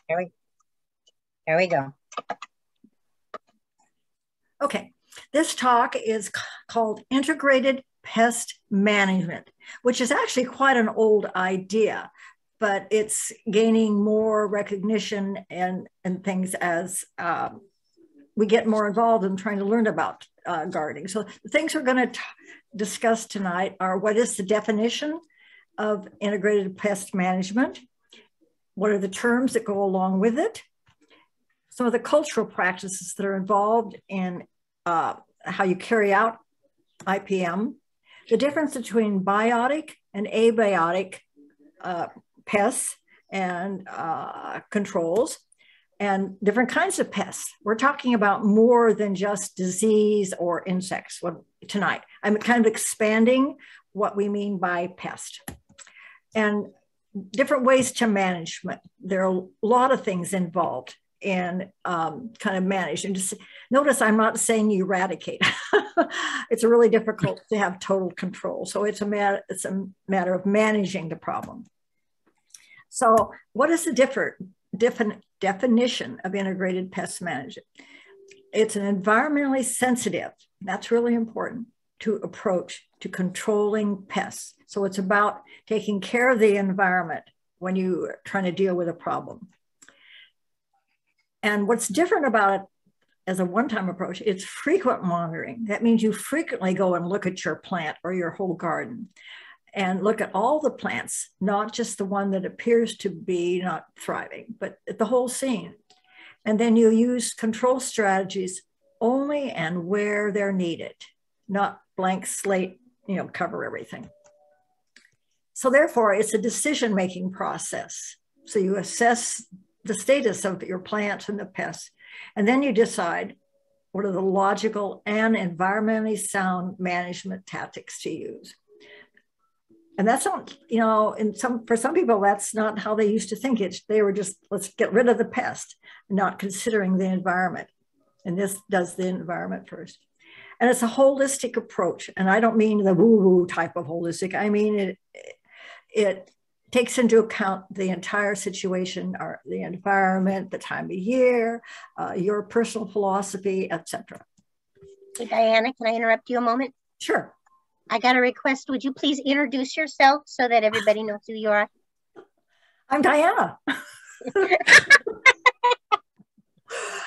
There we, there we go. Okay, this talk is called Integrated Pest Management, which is actually quite an old idea, but it's gaining more recognition and things as we get more involved in trying to learn about gardening. So the things we're going to discuss tonight are: what is the definition of integrated pest management? What are the terms that go along with it? Some of the cultural practices that are involved in how you carry out IPM, the difference between biotic and abiotic pests and controls, and different kinds of pests. We're talking about more than just disease or insects tonight. I'm kind of expanding what we mean by pest. And different ways to management. There are a lot of things involved in kind of manage. And just notice I'm not saying eradicate. It's really difficult to have total control. So it's a matter of managing the problem. So what is the definition of integrated pest management? It's an environmentally sensitive, that's really important, to approach to controlling pests. So it's about taking care of the environment when you're trying to deal with a problem. And what's different about it as a one-time approach, it's frequent monitoring. That means you frequently go and look at your plant or your whole garden and look at all the plants, not just the one that appears to be not thriving, but the whole scene. And then you use control strategies only and where they're needed, not blank slate, cover everything. So therefore, it's a decision-making process. So you assess the status of your plants and the pests, and then you decide what are the logical and environmentally sound management tactics to use. And that's not, for some people, that's not how they used to think it. They were just, let's get rid of the pest, not considering the environment. And this does the environment first. And it's a holistic approach. And I don't mean the woo-woo type of holistic. I mean, it takes into account the entire situation, or the environment, the time of year, your personal philosophy, etc. Hey, Diana, can I interrupt you a moment? Sure. I got a request. Would you please introduce yourself so that everybody knows who you are? I'm Diana.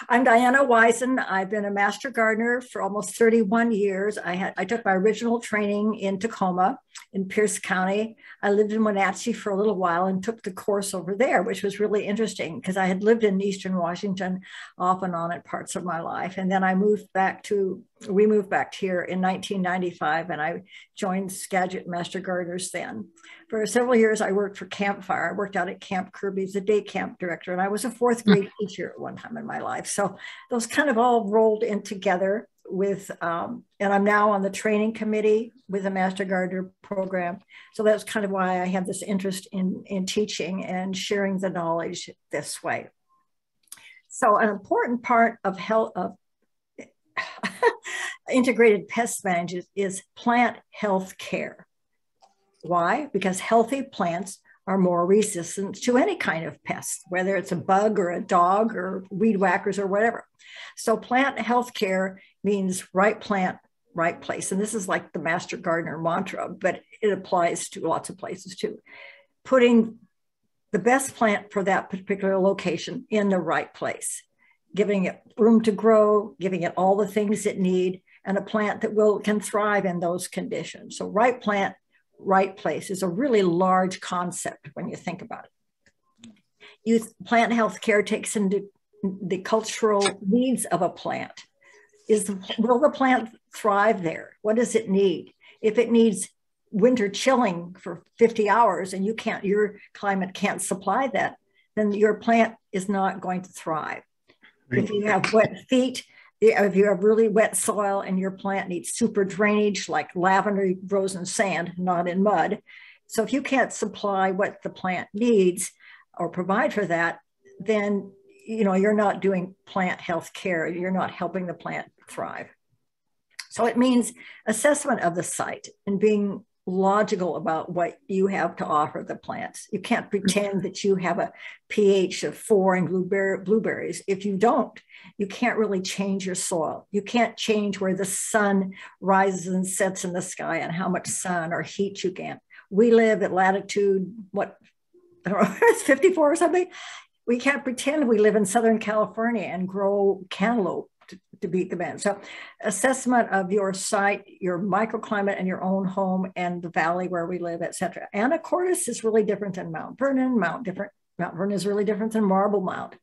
I'm Diana Wisen. I've been a master gardener for almost 31 years. I took my original training in Tacoma in Pierce County. I lived in Wenatchee for a little while and took the course over there, which was really interesting because I had lived in Eastern Washington off and on at parts of my life. And then we moved back here in 1995, and I joined Skagit Master Gardeners then. For several years, I worked for Campfire. I worked out at Camp Kirby as a day camp director, and I was a fourth grade teacher at one time in my life. So those kind of all rolled in together with, and I'm now on the training committee with the Master Gardener program. So that's kind of why I have this interest in teaching and sharing the knowledge this way. So an important part of integrated pest management is plant health care. Why? Because healthy plants are more resistant to any kind of pest, whether it's a bug or a dog or weed whackers or whatever. So plant health care means right plant, right place. And this is like the Master Gardener mantra, but it applies to lots of places too. Putting the best plant for that particular location in the right place, giving it room to grow, giving it all the things it needs, and a plant that can thrive in those conditions. So right plant, right place is a really large concept when you think about it. Plant health care takes into the cultural needs of a plant. Will the plant thrive there? What does it need? If it needs winter chilling for 50 hours and your climate can't supply that, then your plant is not going to thrive. If you have wet feet, if you have really wet soil and your plant needs super drainage, like lavender grows in sand, not in mud. So if you can't supply what the plant needs or provide for that, then you're not doing plant health care. You're not helping the plant thrive. So it means assessment of the site and being logical about what you have to offer the plants. You can't pretend that you have a pH of 4 in blueberries. If you don't, you can't really change your soil. You can't change where the sun rises and sets in the sky and how much sun or heat you get. We live at latitude, what, I don't know, it's 54 or something. We can't pretend we live in Southern California and grow cantaloupe to beat the band. So assessment of your site, your microclimate and your own home and the valley where we live, et cetera. Anacortes is really different than Mount Vernon. Mount Vernon is really different than Marble Mount.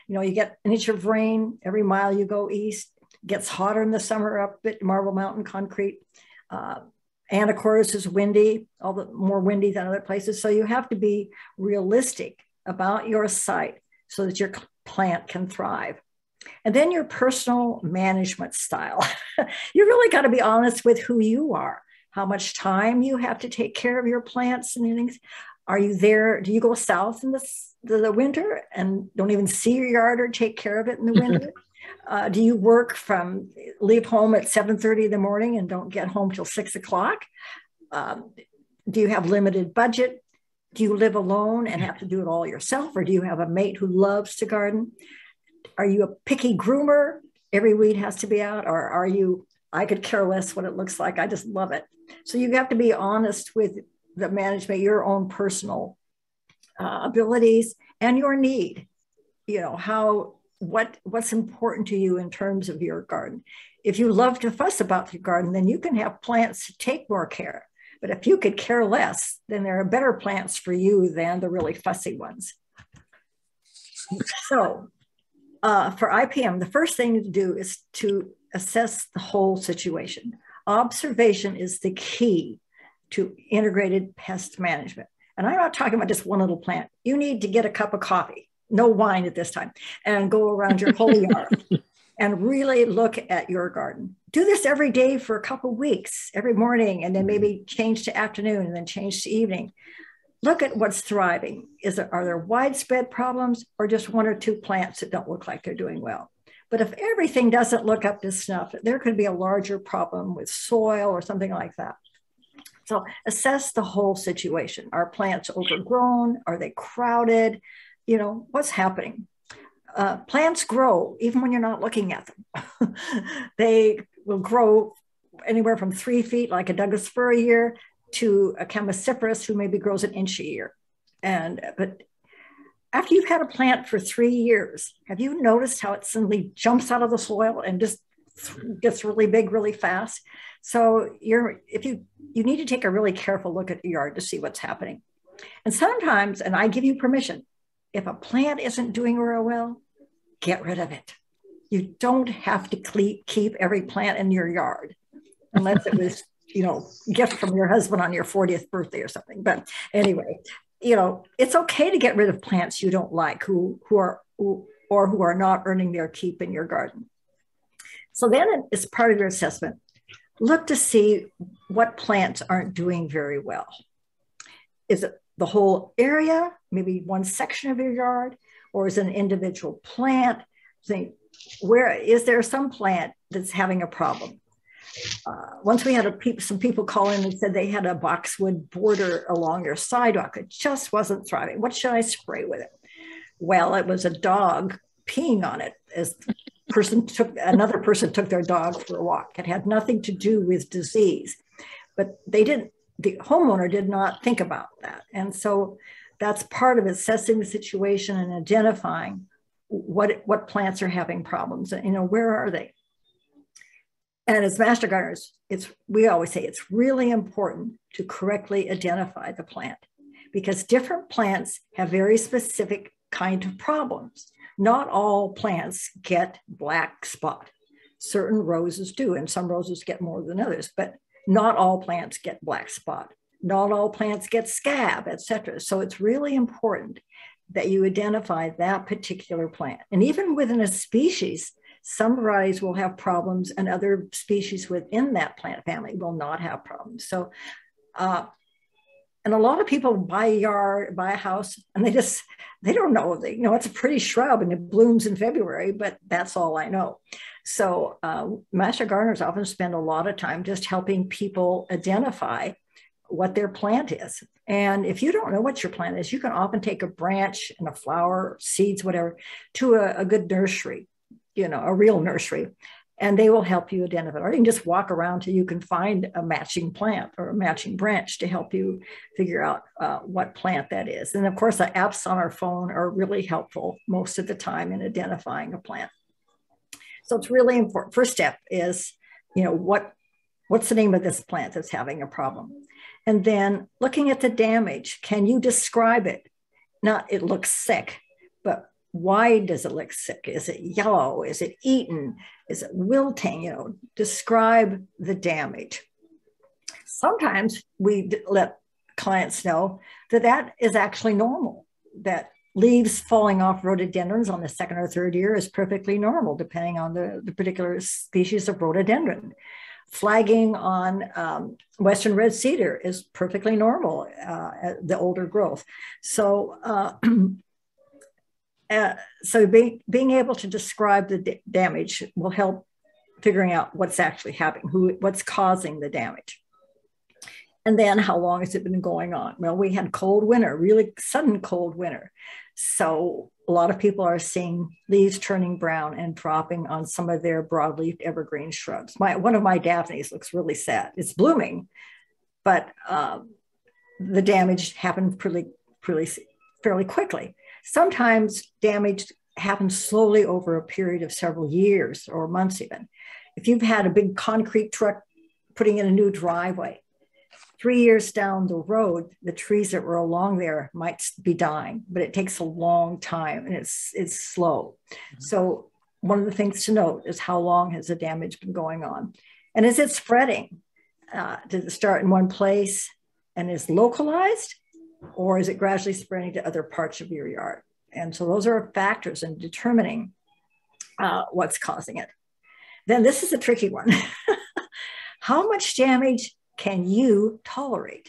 You know, you get an inch of rain every mile you go east. It gets hotter in the summer up at Marble Mountain concrete. Anacortes is windy, all the more windy than other places. So you have to be realistic about your site so that your plant can thrive. And then your personal management style. You really got to be honest with who you are, how much time you have to take care of your plants and things. Are you there? Do you go south in the winter and don't even see your yard or take care of it in the winter? Do you leave home at 7:30 in the morning and don't get home till 6 o'clock? Do you have limited budget? Do you live alone and have to do it all yourself? Or do you have a mate who loves to garden? Are you a picky groomer? Every weed has to be out. Or are you, I could care less what it looks like. I just love it. So you have to be honest with the management, your own personal abilities and your need. You know, what's important to you in terms of your garden. If you love to fuss about your garden, then you can have plants to take more care. But if you could care less, then there are better plants for you than the really fussy ones. So for IPM, the first thing to do is to assess the whole situation. Observation is the key to integrated pest management. And I'm not talking about just one little plant. You need to get a cup of coffee, no wine at this time, and go around your whole yard and really look at your garden. Do this every day for a couple of weeks, every morning, and then maybe change to afternoon and then change to evening. Look at what's thriving. Are there widespread problems or just one or two plants that don't look like they're doing well? But if everything doesn't look up to snuff, there could be a larger problem with soil or something like that. So assess the whole situation. Are plants overgrown? Are they crowded? You know, what's happening? Plants grow even when you're not looking at them. They will grow anywhere from 3 feet, like a Douglas fir a year, to a chemiciferous who maybe grows an inch a year. But after you've had a plant for 3 years, have you noticed how it suddenly jumps out of the soil and just gets really big really fast? So you need to take a really careful look at your yard to see what's happening. And sometimes, and I give you permission, if a plant isn't doing real well, get rid of it. You don't have to keep every plant in your yard unless it was, you know, gift from your husband on your 40th birthday or something. But anyway, you know, it's okay to get rid of plants you don't like who are not earning their keep in your garden. So then as part of your assessment, look to see what plants aren't doing very well. Is it the whole area, maybe one section of your yard, or is it an individual plant? Think, where is there some plant that's having a problem? Once we had some people call in and said they had a boxwood border along their sidewalk. It just wasn't thriving. What should I spray with it? Well, it was a dog peeing on it as another person took their dog for a walk. It had nothing to do with disease, but the homeowner did not think about that. And so that's part of assessing the situation and identifying what plants are having problems. You know, where are they? And as master gardeners, we always say it's really important to correctly identify the plant because different plants have very specific kind of problems. Not all plants get black spot. Certain roses do, and some roses get more than others, but not all plants get black spot. Not all plants get scab, etc. So it's really important that you identify that particular plant. And even within a species, some varieties will have problems and other species within that plant family will not have problems. So, and a lot of people buy a house and they don't know. It's a pretty shrub and it blooms in February, but that's all I know. So master gardeners often spend a lot of time just helping people identify what their plant is. And if you don't know what your plant is, you can often take a branch and a flower, seeds, whatever, to a good nursery, a real nursery, and they will help you identify. Or you can just walk around till you can find a matching plant or a matching branch to help you figure out what plant that is. And of course, the apps on our phone are really helpful most of the time in identifying a plant. So it's really important. First step is, what's the name of this plant that's having a problem? And then looking at the damage, can you describe it? Not it looks sick, but why does it look sick? Is it yellow? Is it eaten? Is it wilting? Describe the damage. Sometimes we let clients know that is actually normal, that leaves falling off rhododendrons on the second or third year is perfectly normal, depending on the particular species of rhododendron. Flagging on Western red cedar is perfectly normal, the older growth. So, being able to describe the damage will help figuring out what's actually happening, what's causing the damage. And then how long has it been going on? Well, we had cold winter, really sudden cold winter. So a lot of people are seeing leaves turning brown and dropping on some of their broadleaf evergreen shrubs. One of my Daphnes looks really sad. It's blooming, but the damage happened fairly quickly. Sometimes damage happens slowly over a period of several years or months even. If you've had a big concrete truck putting in a new driveway, 3 years down the road, the trees that were along there might be dying, but it takes a long time and it's slow. Mm-hmm. So one of the things to note is how long has the damage been going on? And is it spreading? Did it start in one place and is localized? Or is it gradually spreading to other parts of your yard? And so those are factors in determining what's causing it. Then this is a tricky one. How much damage can you tolerate?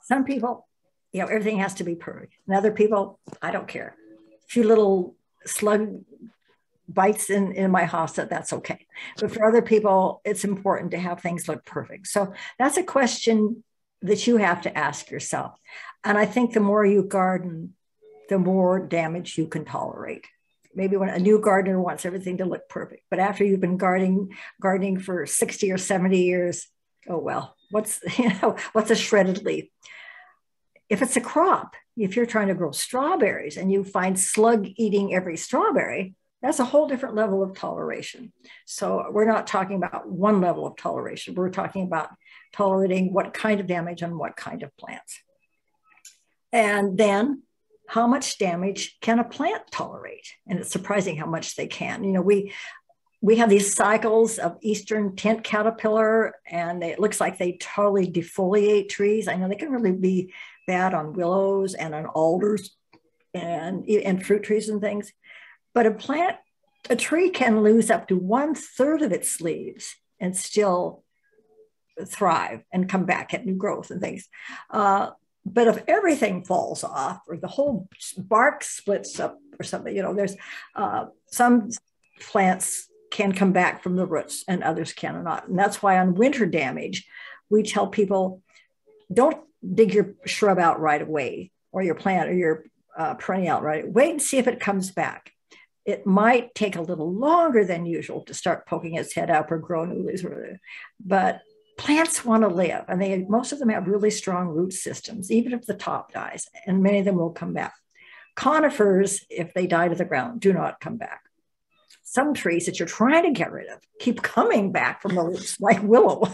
Some people, everything has to be perfect. And other people, I don't care. A few little slug bites in my house, that's okay. But for other people, it's important to have things look perfect. So that's a question that you have to ask yourself. And I think the more you garden, the more damage you can tolerate. Maybe when a new gardener wants everything to look perfect, but after you've been gardening for 60 or 70 years, oh, well, what's a shredded leaf? If it's a crop, if you're trying to grow strawberries and you find slug eating every strawberry, that's a whole different level of toleration. So we're not talking about one level of toleration. We're talking about tolerating what kind of damage on what kind of plants. And then how much damage can a plant tolerate? And it's surprising how much they can. We have these cycles of eastern tent caterpillar, and it looks like they totally defoliate trees. I know they can really be bad on willows and on alders and fruit trees and things. But a tree can lose up to 1/3 of its leaves and still thrive and come back at new growth and things. But if everything falls off or the whole bark splits up or something, there's some plants can come back from the roots and others cannot. And that's why on winter damage, we tell people, don't dig your shrub out right away or your plant or your perennial out right away. Wait and see if it comes back. It might take a little longer than usual to start poking its head up or grow new leaves, but plants want to live, and most of them have really strong root systems, even if the top dies, and many of them will come back. Conifers, if they die to the ground, do not come back. Some trees that you're trying to get rid of keep coming back from the roots, like willow.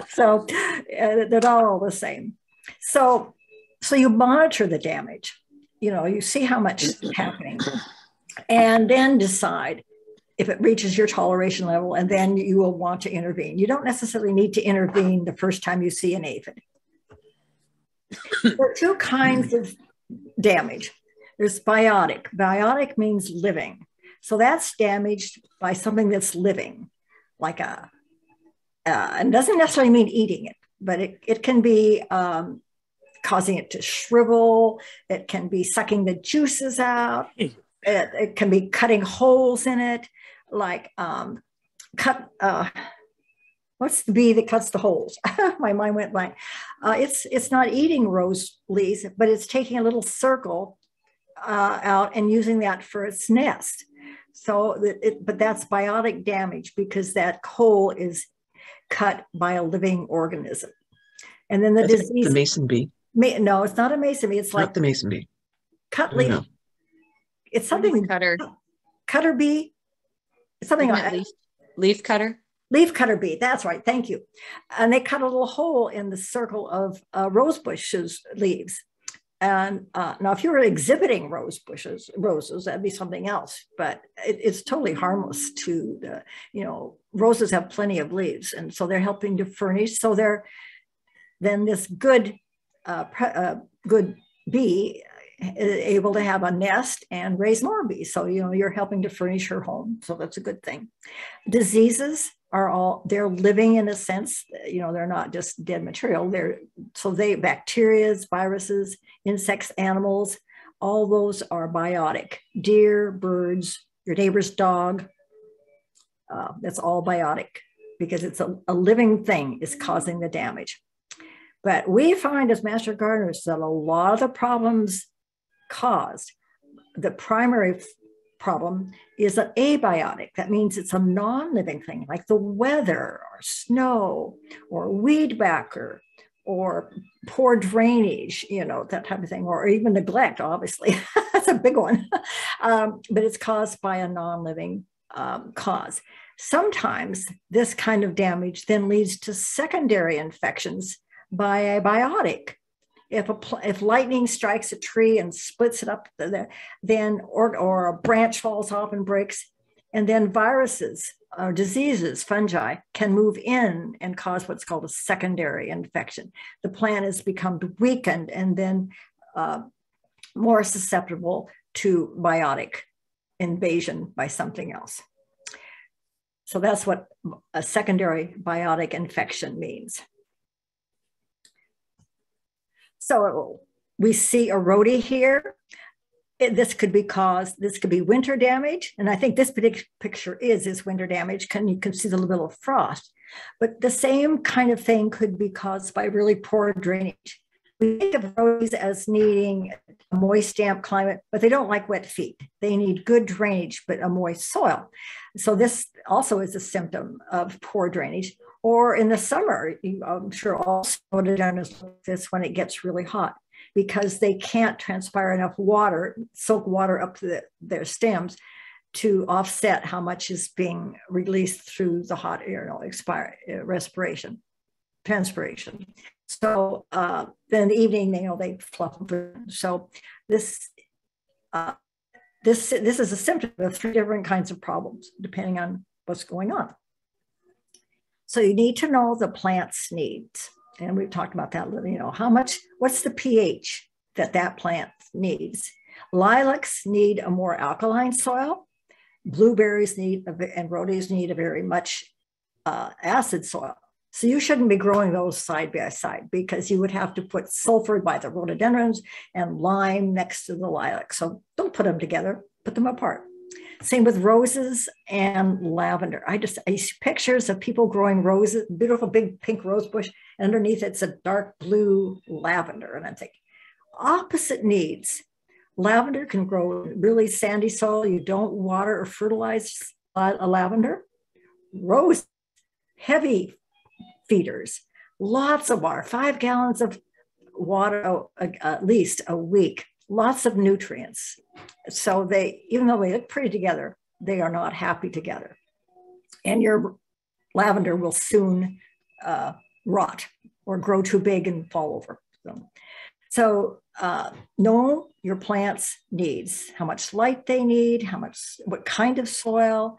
So they're not all the same. So you monitor the damage. You see how much is happening, and then decide if it reaches your toleration level, and then you will want to intervene. You don't necessarily need to intervene the first time you see an aphid. There are two kinds of damage. There's biotic. Biotic means living. So that's damaged by something that's living, like and doesn't necessarily mean eating it, but it can be causing it to shrivel. It can be sucking the juices out. It can be cutting holes in it, like What's the bee that cuts the holes? My mind went blank. It's not eating rose leaves, but it's taking a little circle out and using that for its nest. So, but that's biotic damage because that hole is cut by a living organism. And then the disease. The mason bee. No, it's not a mason bee. It's like not the mason bee. Cut leaf. It's something. Leaf cutter. Cutter bee. It's something like leaf cutter. Leaf cutter bee. That's right. Thank you. And they cut a little hole in the circle of rose bushes leaves. And now, if you were exhibiting roses, that'd be something else. But it's totally harmless to the, roses have plenty of leaves, and so they're helping to furnish. So then this good bee is able to have a nest and raise more bees. So you're helping to furnish her home. So that's a good thing. Diseases they're living in a sense, they're not just dead material. Bacteria, viruses, insects, animals, all those are biotic. Deer, birds, your neighbor's dog, that's all biotic because it's a living thing is causing the damage. But we find as master gardeners that a lot of the problems caused, the primary problem is an abiotic. That means it's a non-living thing, like the weather or snow or weed backer or poor drainage, that type of thing, or even neglect, obviously. That's a big one. But it's caused by a non-living cause. Sometimes this kind of damage then leads to secondary infections by a biotic. If lightning strikes a tree and splits it up, then or a branch falls off and breaks, and then viruses or diseases, fungi, can move in and cause what's called a secondary infection. The plant has become weakened and then more susceptible to biotic invasion by something else. So that's what a secondary biotic infection means. So we see a rhodie here. This could be winter damage. And I think this particular picture is winter damage. You can see the little bit of frost. But the same kind of thing could be caused by really poor drainage. We think of rhodies as needing a moist, damp climate, but they don't like wet feet. They need good drainage, but a moist soil. So this also is a symptom of poor drainage. Or in the summer, I'm sure all photodendrons like this when it gets really hot because they can't transpire enough water, soak water up to their stems to offset how much is being released through the hot air, transpiration. So then in the evening, they fluff. So this is a symptom of 3 different kinds of problems, depending on what's going on. So you need to know the plant's needs. And we've talked about that a little, what's the pH that plant needs? Lilacs need a more alkaline soil. Blueberries and rhodies need a very much acid soil. So you shouldn't be growing those side by side because you would have to put sulfur by the rhododendrons and lime next to the lilac. So don't put them together, put them apart. Same with roses and lavender. I see pictures of people growing roses, beautiful big pink rose bush, and underneath it's a dark blue lavender. And I'm thinking, opposite needs. Lavender can grow in really sandy soil. You don't water or fertilize a lavender. Rose, heavy feeders, lots of water, 5 gallons of water at least a week. Lots of nutrients. So even though they look pretty together, they are not happy together. And your lavender will soon rot or grow too big and fall over. So know your plant's needs, how much light they need, what kind of soil,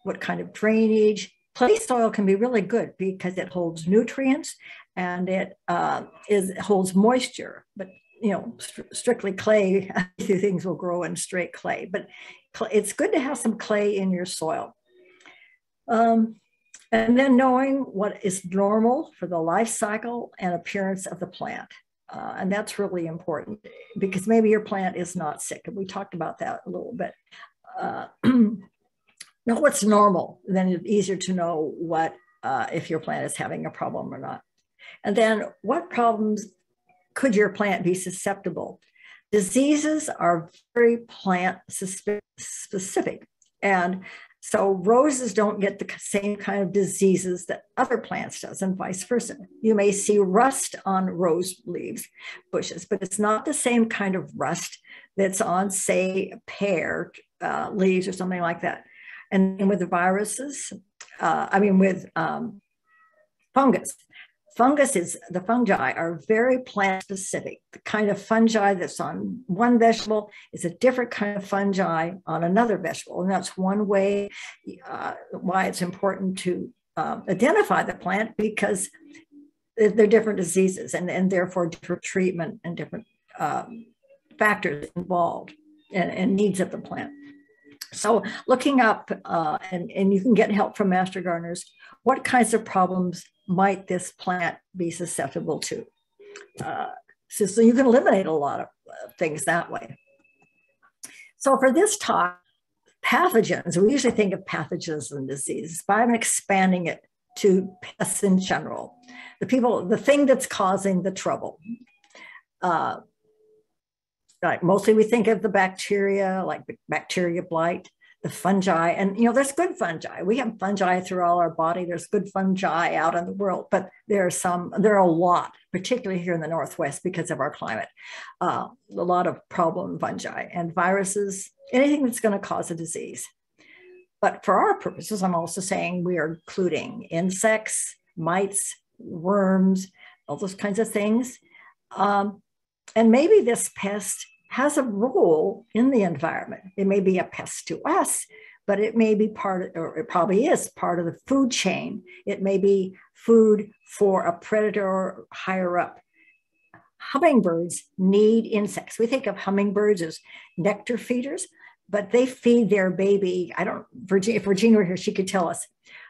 what kind of drainage. Clay soil can be really good because it holds nutrients and it holds moisture, but strictly clay, things will grow in straight clay, but it's good to have some clay in your soil. And then knowing what is normal for the life cycle and appearance of the plant. And that's really important because maybe your plant is not sick. And we talked about that a little bit. Know what's normal, then it's easier to know what if your plant is having a problem or not. And then what problems could your plant be susceptible? Diseases are very plant specific. And so roses don't get the same kind of diseases that other plants does, and vice versa. You may see rust on rose leaves, bushes, but it's not the same kind of rust that's on, say, pear leaves or something like that. And with the viruses, with fungus. The fungi are very plant specific. The kind of fungi that's on one vegetable is a different kind of fungi on another vegetable. And that's one way why it's important to identify the plant, because they're different diseases and therefore different treatment and different factors involved and needs of the plant. So looking up, and you can get help from master gardeners, what kinds of problems might this plant be susceptible to? So you can eliminate a lot of things that way. So for this talk, pathogens, we usually think of pathogens and diseases, but I'm expanding it to pests in general. The thing that's causing the trouble. Mostly we think of the bacteria, like bacteria blight, the fungi, and there's good fungi. We have fungi through all our body. There's good fungi out in the world, but there are a lot, particularly here in the Northwest because of our climate, a lot of problem fungi and viruses, anything that's going to cause a disease. But for our purposes, I'm also saying we are including insects, mites, worms, all those kinds of things. And maybe this pest has a role in the environment. It may be a pest to us, but it may be it probably is part of the food chain. It may be food for a predator higher up. Hummingbirds need insects. We think of hummingbirds as nectar feeders, but they feed their baby. If Virginia were here, she could tell us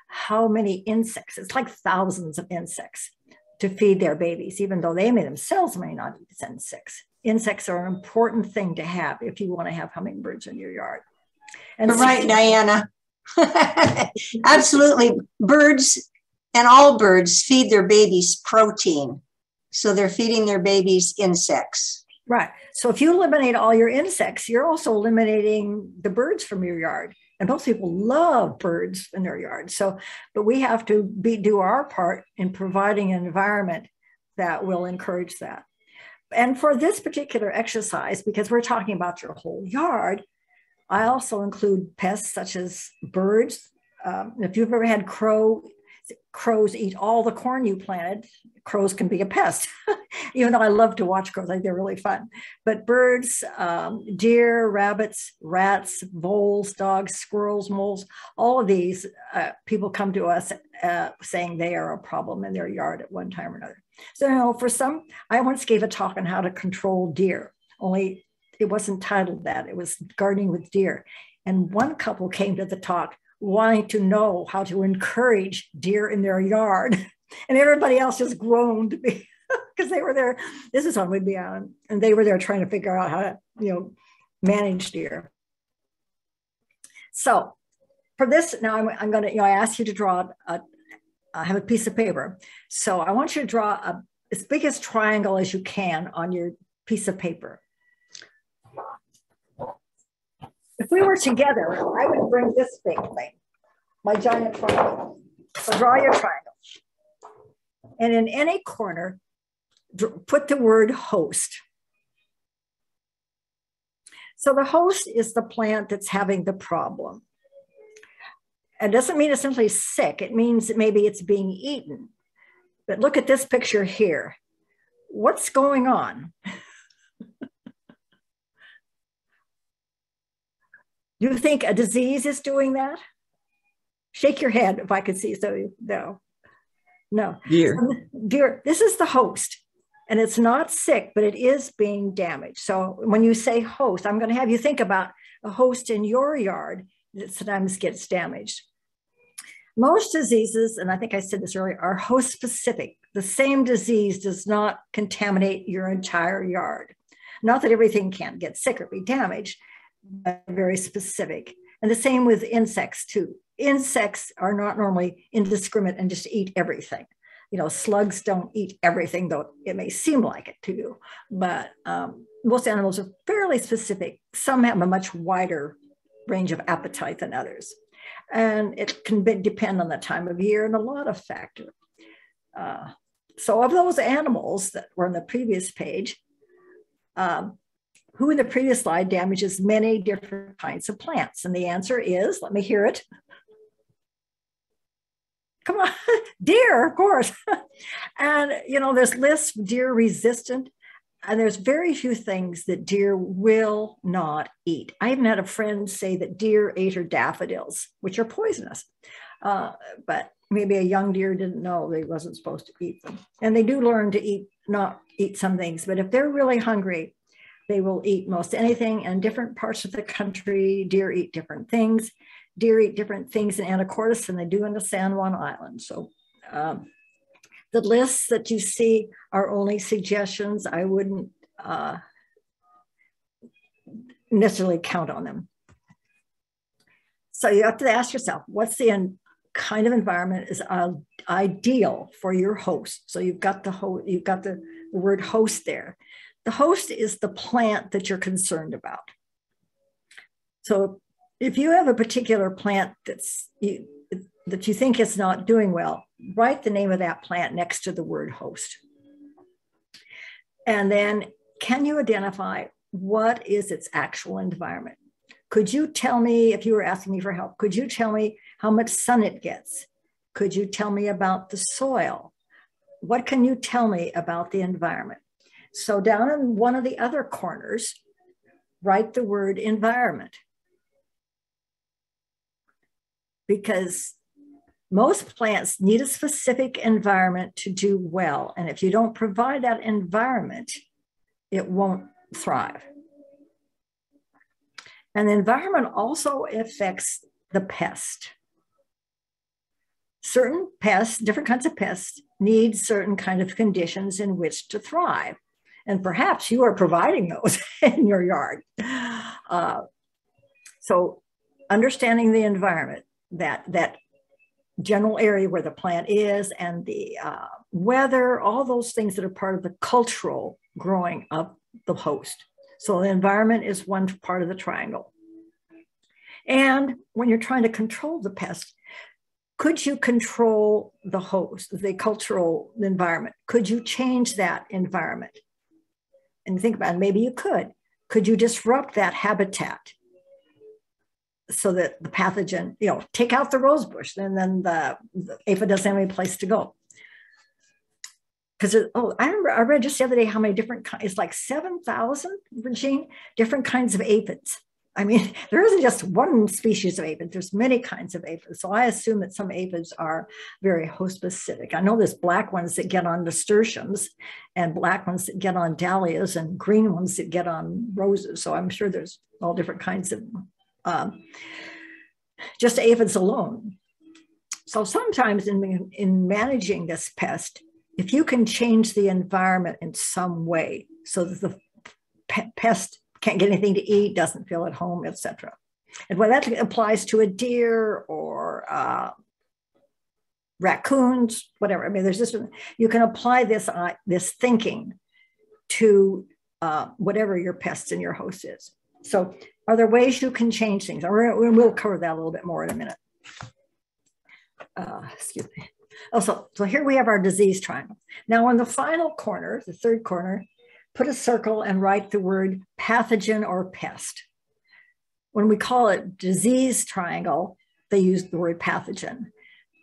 how many insects. It's like thousands of insects to feed their babies, even though they themselves may not eat insects. Insects are an important thing to have if you want to have hummingbirds in your yard. And you're right, Diana. Absolutely. Birds and all birds feed their babies protein. So they're feeding their babies insects. Right. So if you eliminate all your insects, you're also eliminating the birds from your yard. And most people love birds in their yard. But we have to do our part in providing an environment that will encourage that. And for this particular exercise, because we're talking about your whole yard, I also include pests such as birds. If you've ever had crows eat all the corn you planted, crows can be a pest, even though I love to watch crows. I think they're really fun. But birds, deer, rabbits, rats, voles, dogs, squirrels, moles, all of these people come to us saying they are a problem in their yard at one time or another. So for some, I once gave a talk on how to control deer, only it wasn't titled that. It was gardening with deer. And one couple came to the talk wanting to know how to encourage deer in their yard. And everybody else just groaned because they were there. This is when we'd be on, and they were there trying to figure out how to, manage deer. So for this, now I'm going to, I ask you to draw, I have a piece of paper. So I want you to draw as big a triangle as you can on your piece of paper. If we were together, I would bring this big thing, my giant triangle. So draw your triangle. And in any corner, put the word host. So the host is the plant that's having the problem. It doesn't mean it's simply sick. It means that maybe it's being eaten. But look at this picture here. What's going on? Do you think a disease is doing that? Shake your head if I could see. So no. Deer. Deer. This is the host. And it's not sick, but it is being damaged. So when you say host, I'm going to have you think about a host in your yard that sometimes gets damaged. Most diseases, and I think I said this earlier, are host specific. The same disease does not contaminate your entire yard. Not that everything can't get sick or be damaged, but very specific. And the same with insects too. insects are not normally indiscriminate and just eat everything. You know, slugs don't eat everything, though it may seem like it to you, but most animals are fairly specific. Some have a much wider range of appetite than others. And it can depend on the time of year and a lot of factors. So of those animals that were on the previous page, who in the previous slide damages many different kinds of plants? And the answer is, let me hear it. Come on, deer, of course. And, you know, there's lists of deer resistant, and there's very few things that deer will not eat. I even had a friend say that deer ate her daffodils, which are poisonous. But maybe a young deer didn't know they wasn't supposed to eat them. And they do learn to not eat some things, but if they're really hungry, they will eat most anything. And different parts of the country, deer eat different things. Deer eat different things in Anacortes than they do in the San Juan Island. So the lists that you see are only suggestions. I wouldn't necessarily count on them. So you have to ask yourself, what's the kind of environment is ideal for your host? So you've got the word host there. The host is the plant that you're concerned about. So if you have a particular plant that you think is not doing well, write the name of that plant next to the word host. And then can you identify what is its actual environment? Could you tell me, if you were asking me for help, could you tell me how much sun it gets? Could you tell me about the soil? What can you tell me about the environment? So down in one of the other corners, write the word environment. Because most plants need a specific environment to do well. And if you don't provide that environment, it won't thrive. And the environment also affects the pest. Certain pests, different kinds of pests, need certain kind of conditions in which to thrive. And perhaps you are providing those in your yard. So understanding the environment, that general area where the plant is, and the weather, all those things that are part of the cultural growing of the host. So the environment is one part of the triangle. And when you're trying to control the pest, could you control the host, the cultural environment? Could you change that environment? And think about it, maybe you could. Could you disrupt that habitat so that the pathogen, you know, take out the rose bush, and then the aphid doesn't have any place to go? Because, I read just the other day how many different kinds, it's like 7,000, Virginia, different kinds of aphids. I mean, there isn't just one species of aphid, there's many kinds of aphids. So I assume that some aphids are very host specific. I know there's black ones that get on nasturtiums, and black ones that get on dahlias, and green ones that get on roses. So I'm sure there's all different kinds of just aphids alone. So sometimes in managing this pest, if you can change the environment in some way so that the pest can't get anything to eat, doesn't feel at home, etc. And when that applies to a deer or raccoons, whatever. I mean, there's just, you can apply this thinking to whatever your pest and your host is. So are there ways you can change things? We'll cover that a little bit more in a minute. Excuse me. So here we have our disease triangle. Now on the final corner, the third corner, put a circle and write the word pathogen or pest. When we call it disease triangle, they use the word pathogen.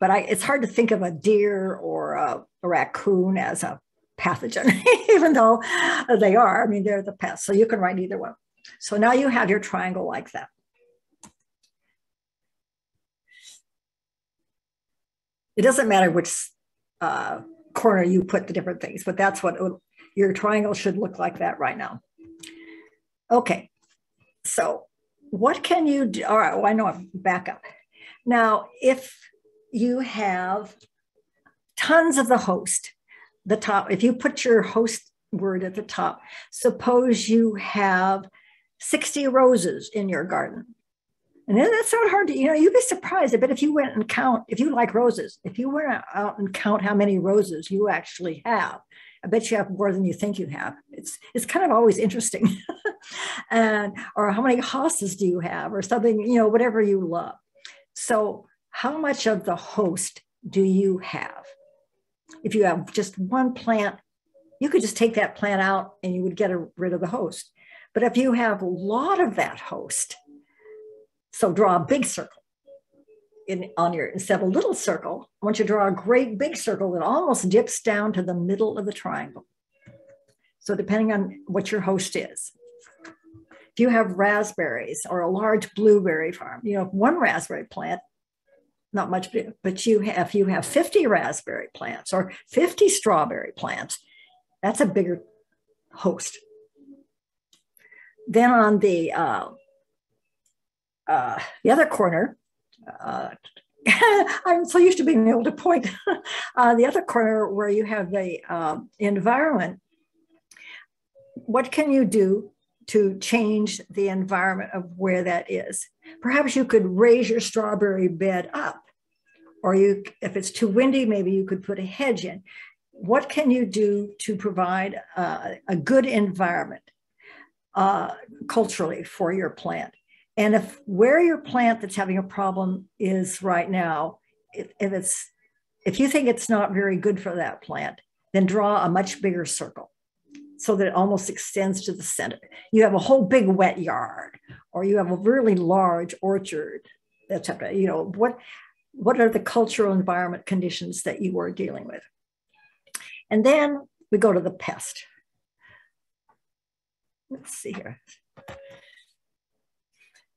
But it's hard to think of a deer or a raccoon as a pathogen, even though they are. I mean, they're the pests. So you can write either one. So now you have your triangle like that. It doesn't matter which corner you put the different things, but that's what your triangle should look like that right now. Okay, so what can you do? All right, well, I know I'm back up. Now, if you have tons of the host, the top, if you put your host word at the top, suppose you have 60 roses in your garden. And then that's not hard to, you'd be surprised. I bet if you went and count, if you like roses, if you went out and count how many roses you actually have, I bet you have more than you think you have. It's kind of always interesting. Or how many hostas do you have or something, whatever you love. So how much of the host do you have? If you have just one plant, you could just take that plant out and you would get rid of the host. But if you have a lot of that host, so draw a big circle instead of a little circle. I want you to draw a great big circle that almost dips down to the middle of the triangle. So depending on what your host is. If you have raspberries or a large blueberry farm, one raspberry plant, not much, but if you have 50 raspberry plants or 50 strawberry plants, that's a bigger host. Then on the other corner, I'm so used to being able to point, the other corner where you have the environment, what can you do to change the environment of where that is? Perhaps you could raise your strawberry bed up, or if it's too windy, maybe you could put a hedge in. What can you do to provide a good environment culturally for your plant? And if where your plant that's having a problem is right now, if you think it's not very good for that plant, then draw a much bigger circle so that it almost extends to the center. You have a whole big wet yard, or you have a really large orchard, etc. What are the cultural environment conditions that you are dealing with? And then we go to the pest. Let's see here.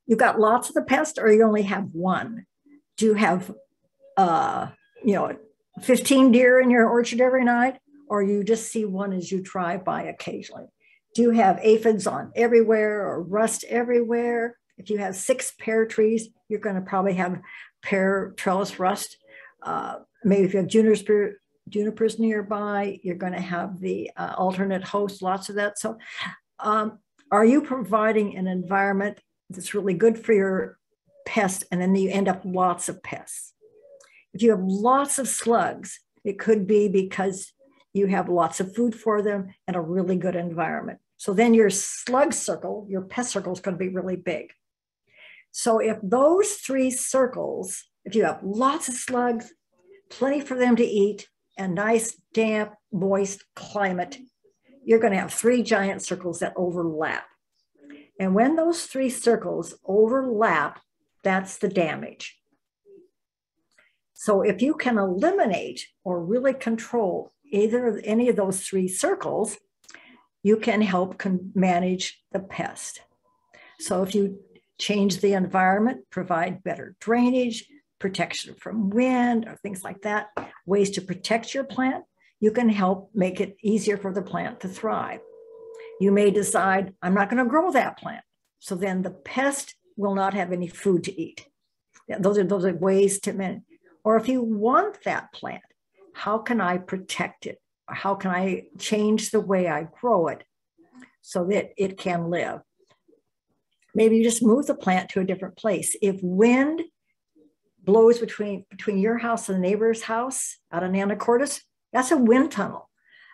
You got lots of the pest, or you only have one? Do you have, 15 deer in your orchard every night, or you just see one as you drive by occasionally? Do you have aphids on everywhere or rust everywhere? If you have 6 pear trees, you're going to probably have pear trellis rust. Maybe if you have junipers nearby, you're going to have the alternate host, lots of that. So are you providing an environment that's really good for your pests, and then you end up with lots of pests? If you have lots of slugs, it could be because you have lots of food for them and a really good environment. So then your slug circle, your pest circle, is going to be really big. So if those 3 circles, if you have lots of slugs, plenty for them to eat, and nice, damp, moist climate, you're going to have 3 giant circles that overlap. And when those 3 circles overlap, that's the damage. So if you can eliminate or really control any of those 3 circles, you can help manage the pest. So if you change the environment, provide better drainage, protection from wind, or things like that, ways to protect your plant, you can help make it easier for the plant to thrive. You may decide, I'm not going to grow that plant. So then the pest will not have any food to eat. Those are ways to manage. Or if you want that plant, how can I protect it? Or how can I change the way I grow it so that it can live? Maybe you just move the plant to a different place. If wind blows between your house and the neighbor's house out of Anacortes, that's a wind tunnel.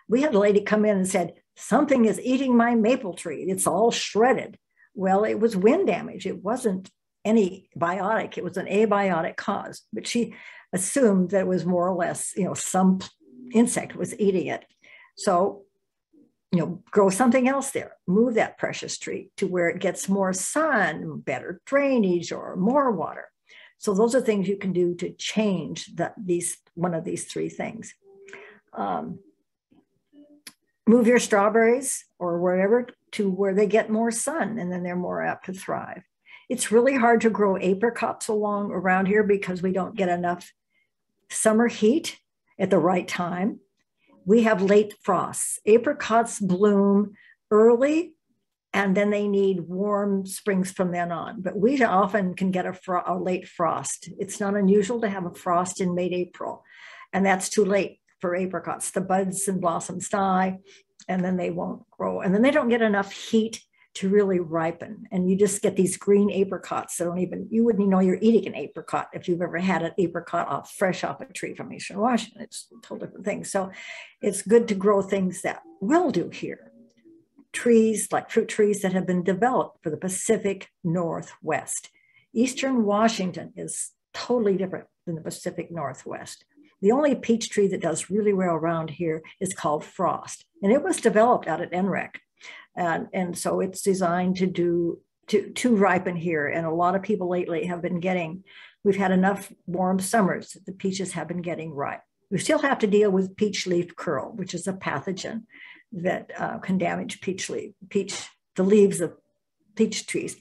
We had a lady come in and said, something is eating my maple tree. It's all shredded. Well, it was wind damage. It wasn't any biotic. It was an abiotic cause, but she assumed that it was more or less, some insect was eating it. So, grow something else there. Move that precious tree to where it gets more sun, better drainage, or more water. So those are things you can do to change one of these 3 things. Move your strawberries or wherever to where they get more sun, and then they're more apt to thrive. It's really hard to grow apricots around here because we don't get enough summer heat at the right time. We have late frosts. Apricots bloom early, and then they need warm springs from then on. But we often can get a late frost. It's not unusual to have a frost in mid-April, and that's too late for apricots. The buds and blossoms die, and then they won't grow. And then they don't get enough heat to really ripen. And you just get these green apricots that don't even, you wouldn't even know you're eating an apricot if you've ever had an apricot fresh off a tree from Eastern Washington. It's a total different thing. So it's good to grow things that will do here. Trees like fruit trees that have been developed for the Pacific Northwest. Eastern Washington is totally different than the Pacific Northwest. The only peach tree that does really well around here is called Frost. And it was developed out at NREC. And so it's designed to ripen here. And a lot of people lately have been getting, we've had enough warm summers that the peaches have been getting ripe. We still have to deal with peach leaf curl, which is a pathogen that can damage the leaves of peach trees.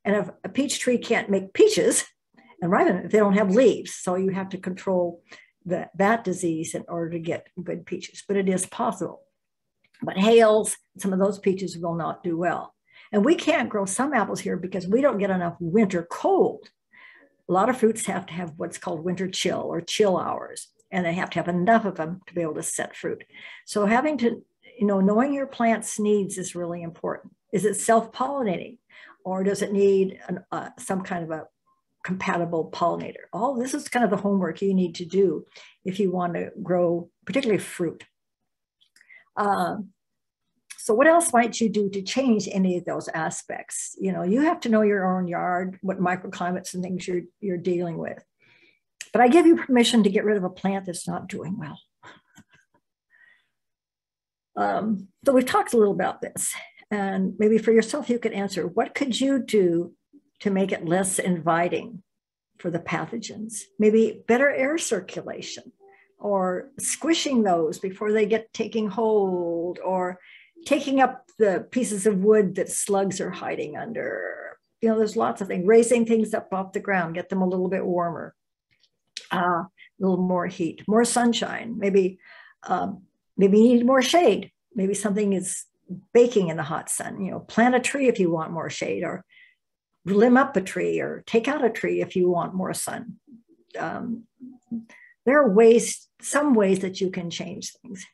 And if a peach tree can't make peaches and ripen if they don't have leaves, so you have to control that disease in order to get good peaches, but it is possible. But hails, some of those peaches will not do well. And we can't grow some apples here because we don't get enough winter cold. A lot of fruits have to have what's called winter chill or chill hours, and they have to have enough of them to be able to set fruit. So having to, knowing your plant's needs is really important. Is it self-pollinating, or does it need some kind of a compatible pollinator? All this is kind of the homework you need to do if you want to grow, particularly fruit. So what else might you do to change any of those aspects? You have to know your own yard, what microclimates and things you're dealing with. But I give you permission to get rid of a plant that's not doing well. So we've talked a little about this, and maybe for yourself, you could answer, what could you do to make it less inviting for the pathogens? Maybe better air circulation, or squishing those before they get taking hold, or taking up the pieces of wood that slugs are hiding under. There's lots of things. Raising things up off the ground, get them a little bit warmer, a little more heat, more sunshine. Maybe you need more shade. Maybe something is baking in the hot sun. Plant a tree if you want more shade, or limb up a tree, or take out a tree if you want more sun. There are some ways that you can change things.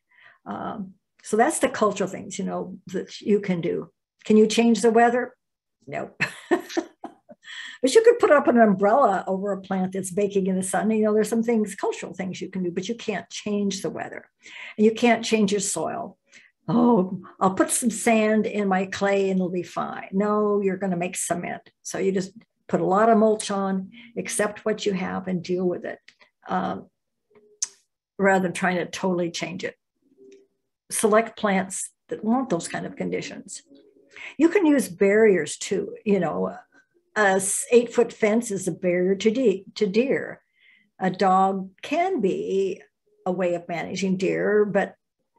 So that's the cultural things, that you can do. Can you change the weather? No. But you could put up an umbrella over a plant that's baking in the sun. There's some things, cultural things you can do, but you can't change the weather. And you can't change your soil. Oh, I'll put some sand in my clay and it'll be fine. No, you're going to make cement. So you just put a lot of mulch on, accept what you have and deal with it, rather than trying to totally change it. Select plants that want those kind of conditions. You can use barriers too. A 8-foot fence is a barrier to deer. A dog can be a way of managing deer, but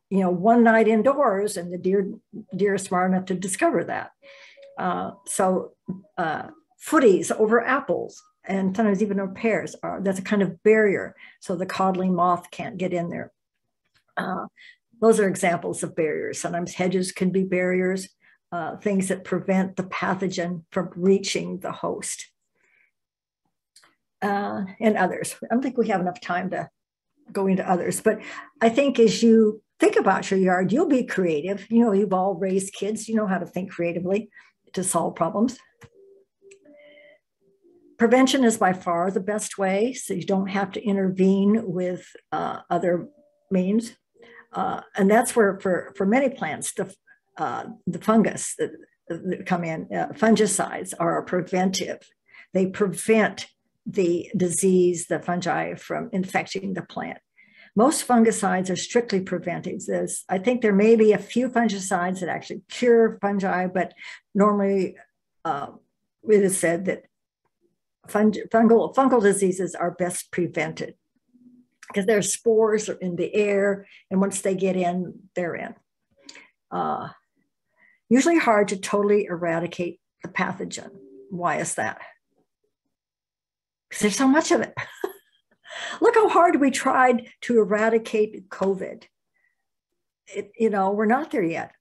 one night indoors and the deer is smart enough to discover that. So footies over apples, and sometimes even over pears, that's a kind of barrier. So the codling moth can't get in there. Those are examples of barriers. Sometimes hedges can be barriers, things that prevent the pathogen from reaching the host. And others. I don't think we have enough time to go into others, but I think as you think about your yard, you'll be creative. You've all raised kids, you know how to think creatively to solve problems. Prevention is by far the best way, so you don't have to intervene with other means. And that's where, for many plants, the fungus that come in, fungicides are preventive. They prevent the disease, the fungi, from infecting the plant. Most fungicides are strictly preventive. I think there may be a few fungicides that actually cure fungi, but normally it is said that fungal diseases are best prevented because their spores are in the air, and once they get in, they're in. Usually hard to totally eradicate the pathogen. Why is that? Because there's so much of it. Look how hard we tried to eradicate COVID. We're not there yet.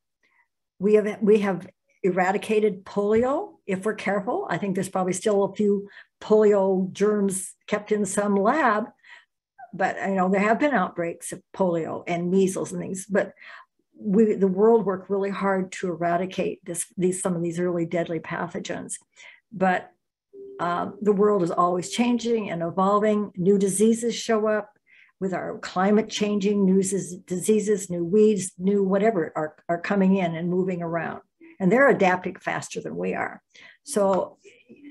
We have eradicated polio, if we're careful. I think there's probably still a few polio germs kept in some lab, but there have been outbreaks of polio and measles and things, but the world worked really hard to eradicate some of these early deadly pathogens, but the world is always changing and evolving. New diseases show up with our climate changing. New diseases, new weeds, new whatever are coming in and moving around, and they're adapting faster than we are. So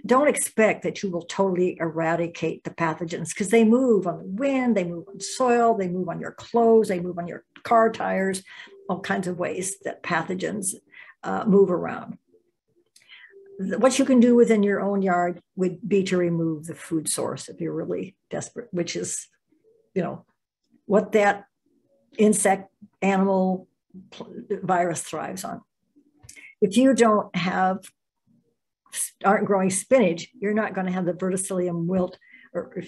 don't expect that you will totally eradicate the pathogens, because they move on the wind, they move on soil, they move on your clothes, they move on your car tires, all kinds of ways that pathogens move around. What you can do within your own yard would be to remove the food source if you're really desperate, which is, you know, what that insect, animal, virus thrives on. If you aren't growing spinach, you're not going to have the verticillium wilt, or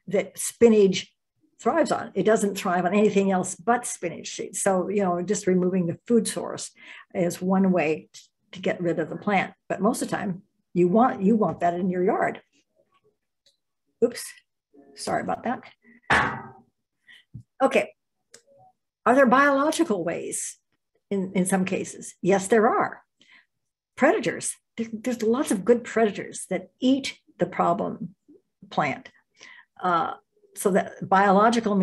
that spinach thrives on. It doesn't thrive on anything else but spinach seeds. So, just removing the food source is one way to get rid of the plant. But most of the time, you want that in your yard. Oops, sorry about that. Okay, are there biological ways in some cases? Yes, there are. Predators. There's lots of good predators that eat the problem plant. So that biological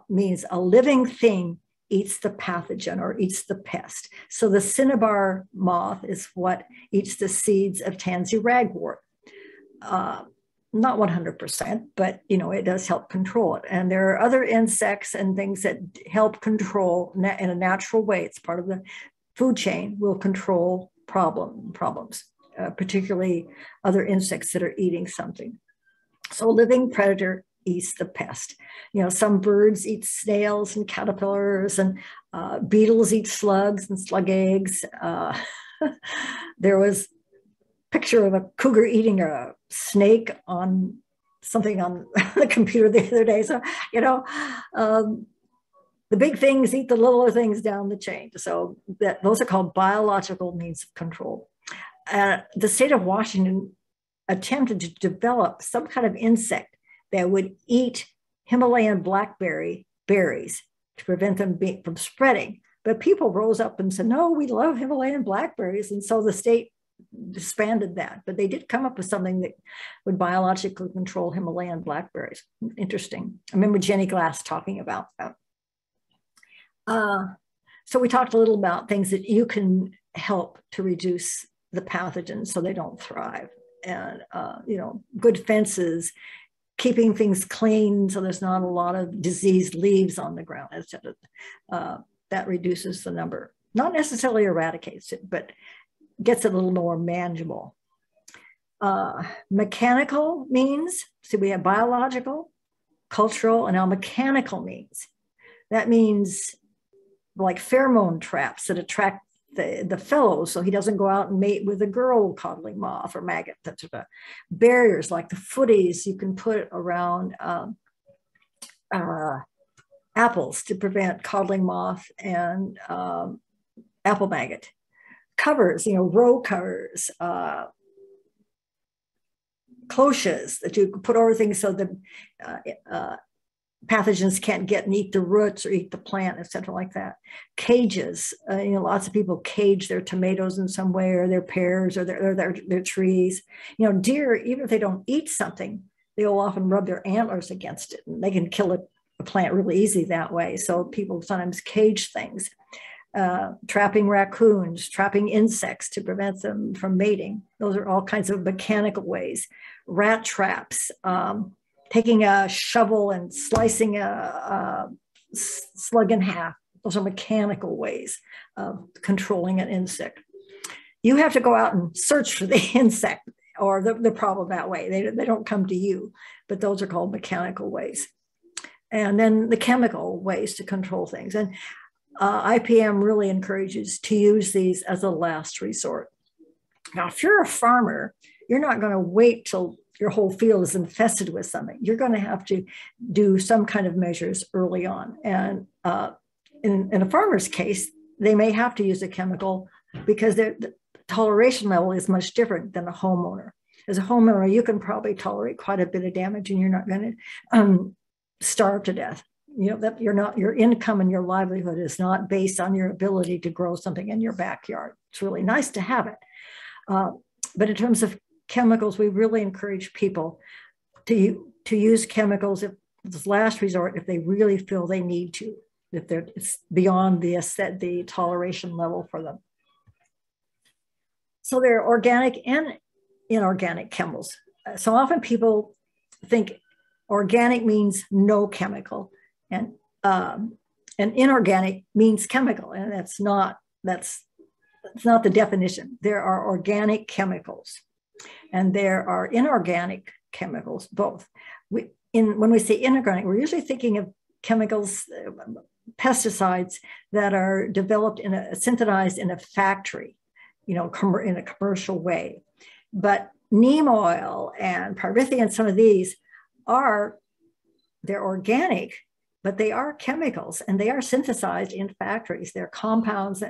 means a living thing eats the pathogen or eats the pest. So the cinnabar moth is what eats the seeds of tansy ragwort. Not 100%, but it does help control it. And there are other insects and things that help control in a natural way. It's part of the food chain, will control problems, particularly other insects that are eating something. So a living predator eats the pest. Some birds eat snails and caterpillars, and beetles eat slugs and slug eggs. There was a picture of a cougar eating a snake on something on the computer the other day. So, the big things eat the littler things down the chain. So those are called biological means of control. The state of Washington attempted to develop some kind of insect that would eat Himalayan blackberry berries to prevent them from spreading. But people rose up and said, no, we love Himalayan blackberries. And so the state disbanded that. But they did come up with something that would biologically control Himalayan blackberries. Interesting. I remember Jenny Glass talking about that. So we talked a little about things that you can help to reduce the pathogens so they don't thrive. And, good fences, keeping things clean so there's not a lot of diseased leaves on the ground, etc. That reduces the number. Not necessarily eradicates it, but gets it a little more manageable. Mechanical means, so we have biological, cultural, and now mechanical means. That means like pheromone traps that attract the fellows so he doesn't go out and mate with a girl coddling moth or maggot. Barriers like the footies you can put around apples to prevent coddling moth and apple maggot. Covers, row covers, cloches that you put over things so the pathogens can't get and eat the roots or eat the plant, etc., like that. Cages, lots of people cage their tomatoes in some way, or their pears, or their trees. Deer, even if they don't eat something, they'll often rub their antlers against it, and they can kill a plant really easy that way. So people sometimes cage things. Trapping raccoons, trapping insects to prevent them from mating. Those are all kinds of mechanical ways. Rat traps, taking a shovel and slicing a slug in half. Those are mechanical ways of controlling an insect. You have to go out and search for the insect or the problem that way. They don't come to you, but those are called mechanical ways. And then the chemical ways to control things. And IPM really encourages to use these as a last resort. Now, if you're a farmer, you're not going to wait till your whole field is infested with something. You're going to have to do some kind of measures early on. And in a farmer's case, they may have to use a chemical because the toleration level is much different than a homeowner. As a homeowner, you can probably tolerate quite a bit of damage and you're not going to starve to death. you know, that your income and your livelihood is not based on your ability to grow something in your backyard. It's really nice to have it. But in terms of chemicals, we really encourage people to use chemicals if this last resort, if they really feel they need to, if it's beyond the toleration level for them. So there are organic and inorganic chemicals. So often people think organic means no chemical, and inorganic means chemical, and that's not the definition. There are organic chemicals, and there are inorganic chemicals, both. When we say inorganic, we're usually thinking of chemicals, pesticides that are developed synthesized in a factory, you know, in a commercial way. But neem oil and pyrethrin, some of these they're organic, but they are chemicals, and they are synthesized in factories. They're compounds,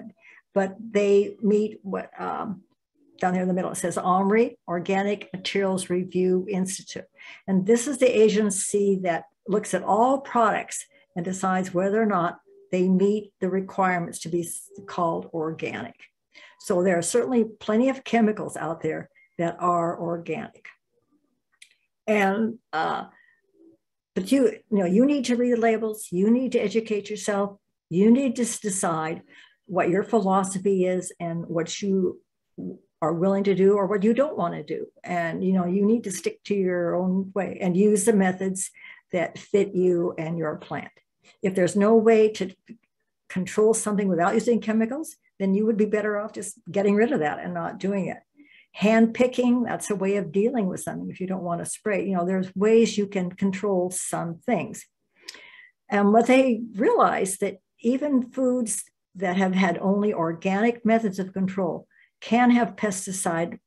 but they meet what down there in the middle, it says OMRI, Organic Materials Review Institute. And this is the agency that looks at all products and decides whether or not they meet the requirements to be called organic. So there are certainly plenty of chemicals out there that are organic. And, but you need to read the labels, you need to educate yourself, you need to decide what your philosophy is and what you are willing to do or what you don't want to do. And, you know, you need to stick to your own way and use the methods that fit you and your plant. If there's no way to control something without using chemicals, then you would be better off just getting rid of that and not doing it. Hand picking, that's a way of dealing with something. If you don't want to spray, you know, there's ways you can control some things. And what they realized that even foods that have had only organic methods of control can have pesticide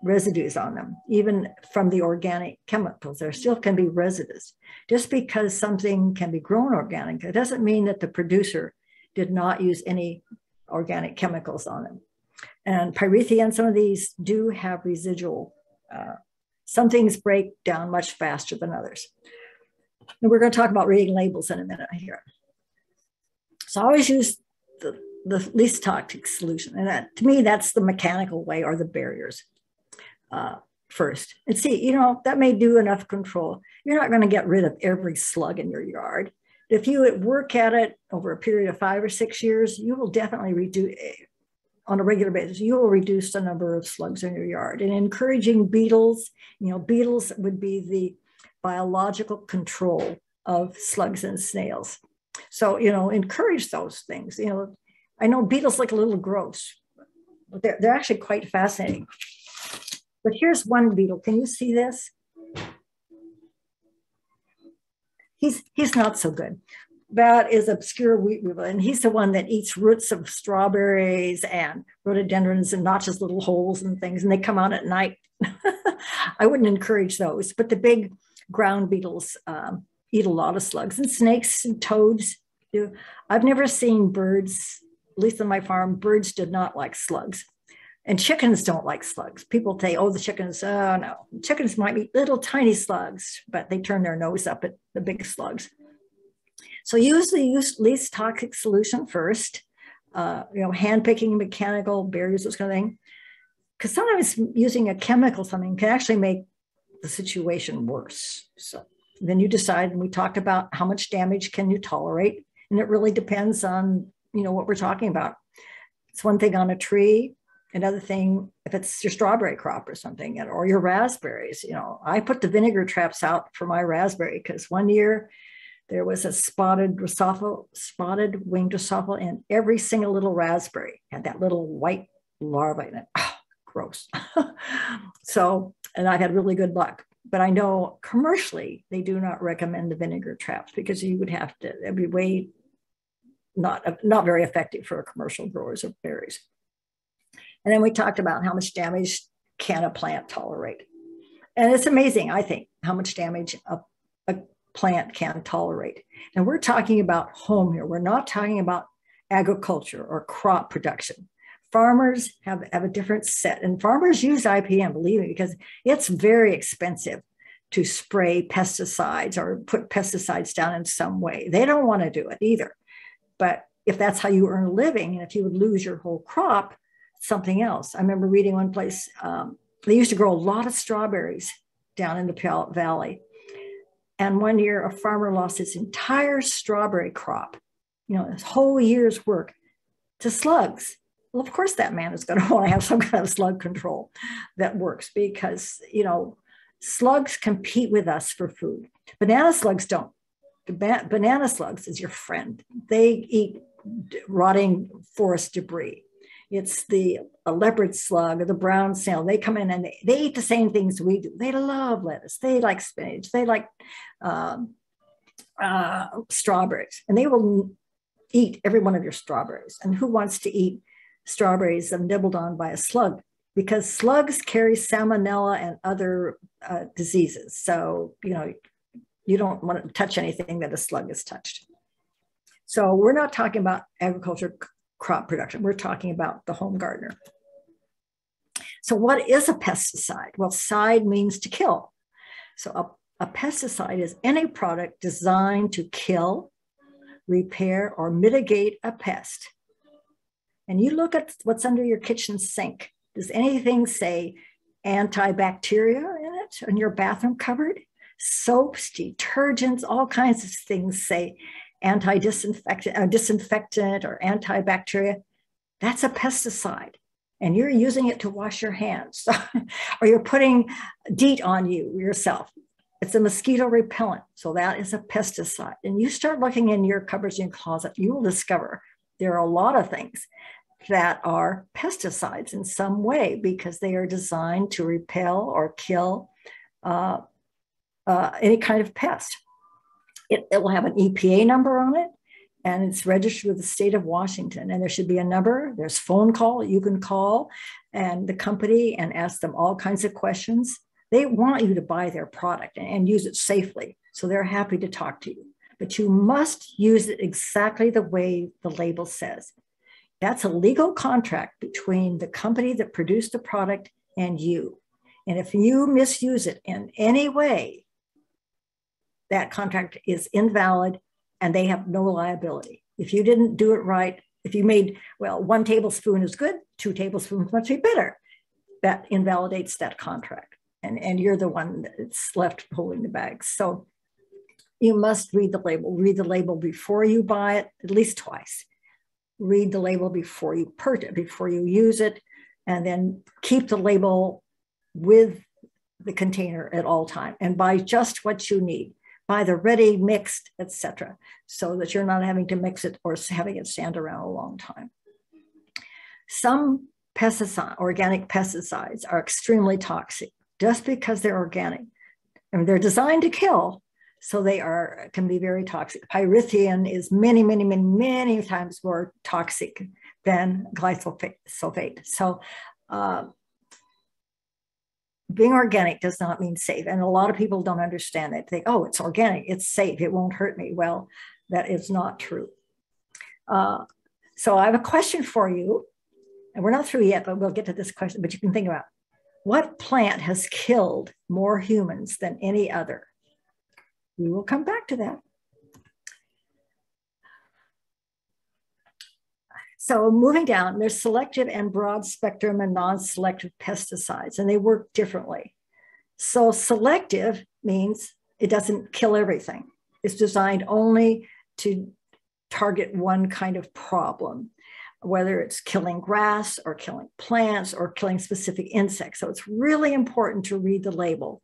residues on them, even from the organic chemicals. There still can be residues. Just because something can be grown organic, it doesn't mean that the producer did not use any organic chemicals on them. And pyrethrin, some of these do have residual. Some things break down much faster than others. And we're going to talk about reading labels in a minute here. So I always use the least toxic solution. And that, to me, that's the mechanical way, or the barriers first. And see, you know, that may do enough control. You're not going to get rid of every slug in your yard. If you work at it over a period of 5 or 6 years, you will definitely reduce, on a regular basis, you will reduce the number of slugs in your yard. And encouraging beetles, you know, beetles would be the biological control of slugs and snails. So, you know, encourage those things. You know, I know beetles look a little gross, but they're actually quite fascinating. But here's one beetle. Can you see this? He's not so good. That is obscure wheat weevil, and he's the one that eats roots of strawberries and rhododendrons and notches little holes and things, and they come out at night. I wouldn't encourage those, but the big ground beetles eat a lot of slugs, and snakes and toads do. I've never seen birds, at least on my farm, birds did not like slugs. And chickens don't like slugs. People say, oh, the chickens, oh no. Chickens might eat little tiny slugs, but they turn their nose up at the big slugs. So use the least toxic solution first, you know, hand picking, mechanical barriers, this kind of thing. Because sometimes using a chemical something can actually make the situation worse. So then you decide, and we talked about how much damage can you tolerate. And it really depends on, you know, what we're talking about. It's one thing on a tree. Another thing, if it's your strawberry crop or something, or your raspberries, you know, I put the vinegar traps out for my raspberry because one year there was a spotted winged Drosophila in every single little raspberry. Had that little white larva in it. Oh, gross. So, and I've had really good luck. But I know commercially, they do not recommend the vinegar traps because you would have to, it'd be way not very effective for commercial growers of berries. And then we talked about how much damage can a plant tolerate. And it's amazing, I think, how much damage a plant can tolerate. And we're talking about home here. We're not talking about agriculture or crop production. Farmers have a different set. And farmers use IPM, believe me, because it's very expensive to spray pesticides or put pesticides down in some way. They don't want to do it either. But if that's how you earn a living, and if you would lose your whole crop, something else. I remember reading one place, they used to grow a lot of strawberries down in the Puyallup Valley. And one year a farmer lost his entire strawberry crop, his whole year's work, to slugs. Well, of course that man is going to want to have some kind of slug control that works, because, slugs compete with us for food. Banana slugs don't. Banana slugs is your friend. They eat rotting forest debris. It's the leopard slug or the brown snail. They come in and they eat the same things we do. They love lettuce. They like spinach. They like strawberries. And they will eat every one of your strawberries. And who wants to eat strawberries that are nibbled on by a slug? Because slugs carry salmonella and other diseases. So, you don't want to touch anything that a slug has touched. So we're not talking about agriculture crop production. We're talking about the home gardener. So what is a pesticide? Well, side means to kill. So a pesticide is any product designed to kill, repair, or mitigate a pest. And you look at what's under your kitchen sink. Does anything say antibacterial in it, in your bathroom cupboard? Soaps, detergents, all kinds of things say disinfectant or antibacteria. That's a pesticide. And you're using it to wash your hands. Or you're putting DEET on you yourself. It's a mosquito repellent. So that is a pesticide. And you start looking in your cupboards and closet, you will discover there are a lot of things that are pesticides in some way, because they are designed to repel or kill any kind of pest. It will have an EPA number on it, and it's registered with the state of Washington. And there should be a number. There's phone call you can call and the company and ask them all kinds of questions. They want you to buy their product and use it safely. So they're happy to talk to you. But you must use it exactly the way the label says. That's a legal contract between the company that produced the product and you. And if you misuse it in any way, that contract is invalid and they have no liability. If you didn't do it right, if you made, 1 tablespoon is good, 2 tablespoons must be better, that invalidates that contract. And you're the one that's left holding the bags. So you must read the label. Read the label before you buy it, at least twice. Read the label before you purchase it, before you use it, and then keep the label with the container at all time, and buy just what you need. Buy the ready, mixed, etc., so that you're not having to mix it or having it stand around a long time. Some organic pesticides are extremely toxic just because they're organic. I mean, they're designed to kill, so they can be very toxic. Pyrithium is many times more toxic than glyphosate. So being organic does not mean safe. And a lot of people don't understand that. They think, oh, it's organic, it's safe, it won't hurt me. Well, that is not true. So I have a question for you, and we're not through yet, but we'll get to this question, but you can think about, what plant has killed more humans than any other? We will come back to that. So moving down, there's selective and broad spectrum and non-selective pesticides, and they work differently. So selective means it doesn't kill everything. It's designed only to target one kind of problem, whether it's killing grass or killing plants or killing specific insects. So it's really important to read the label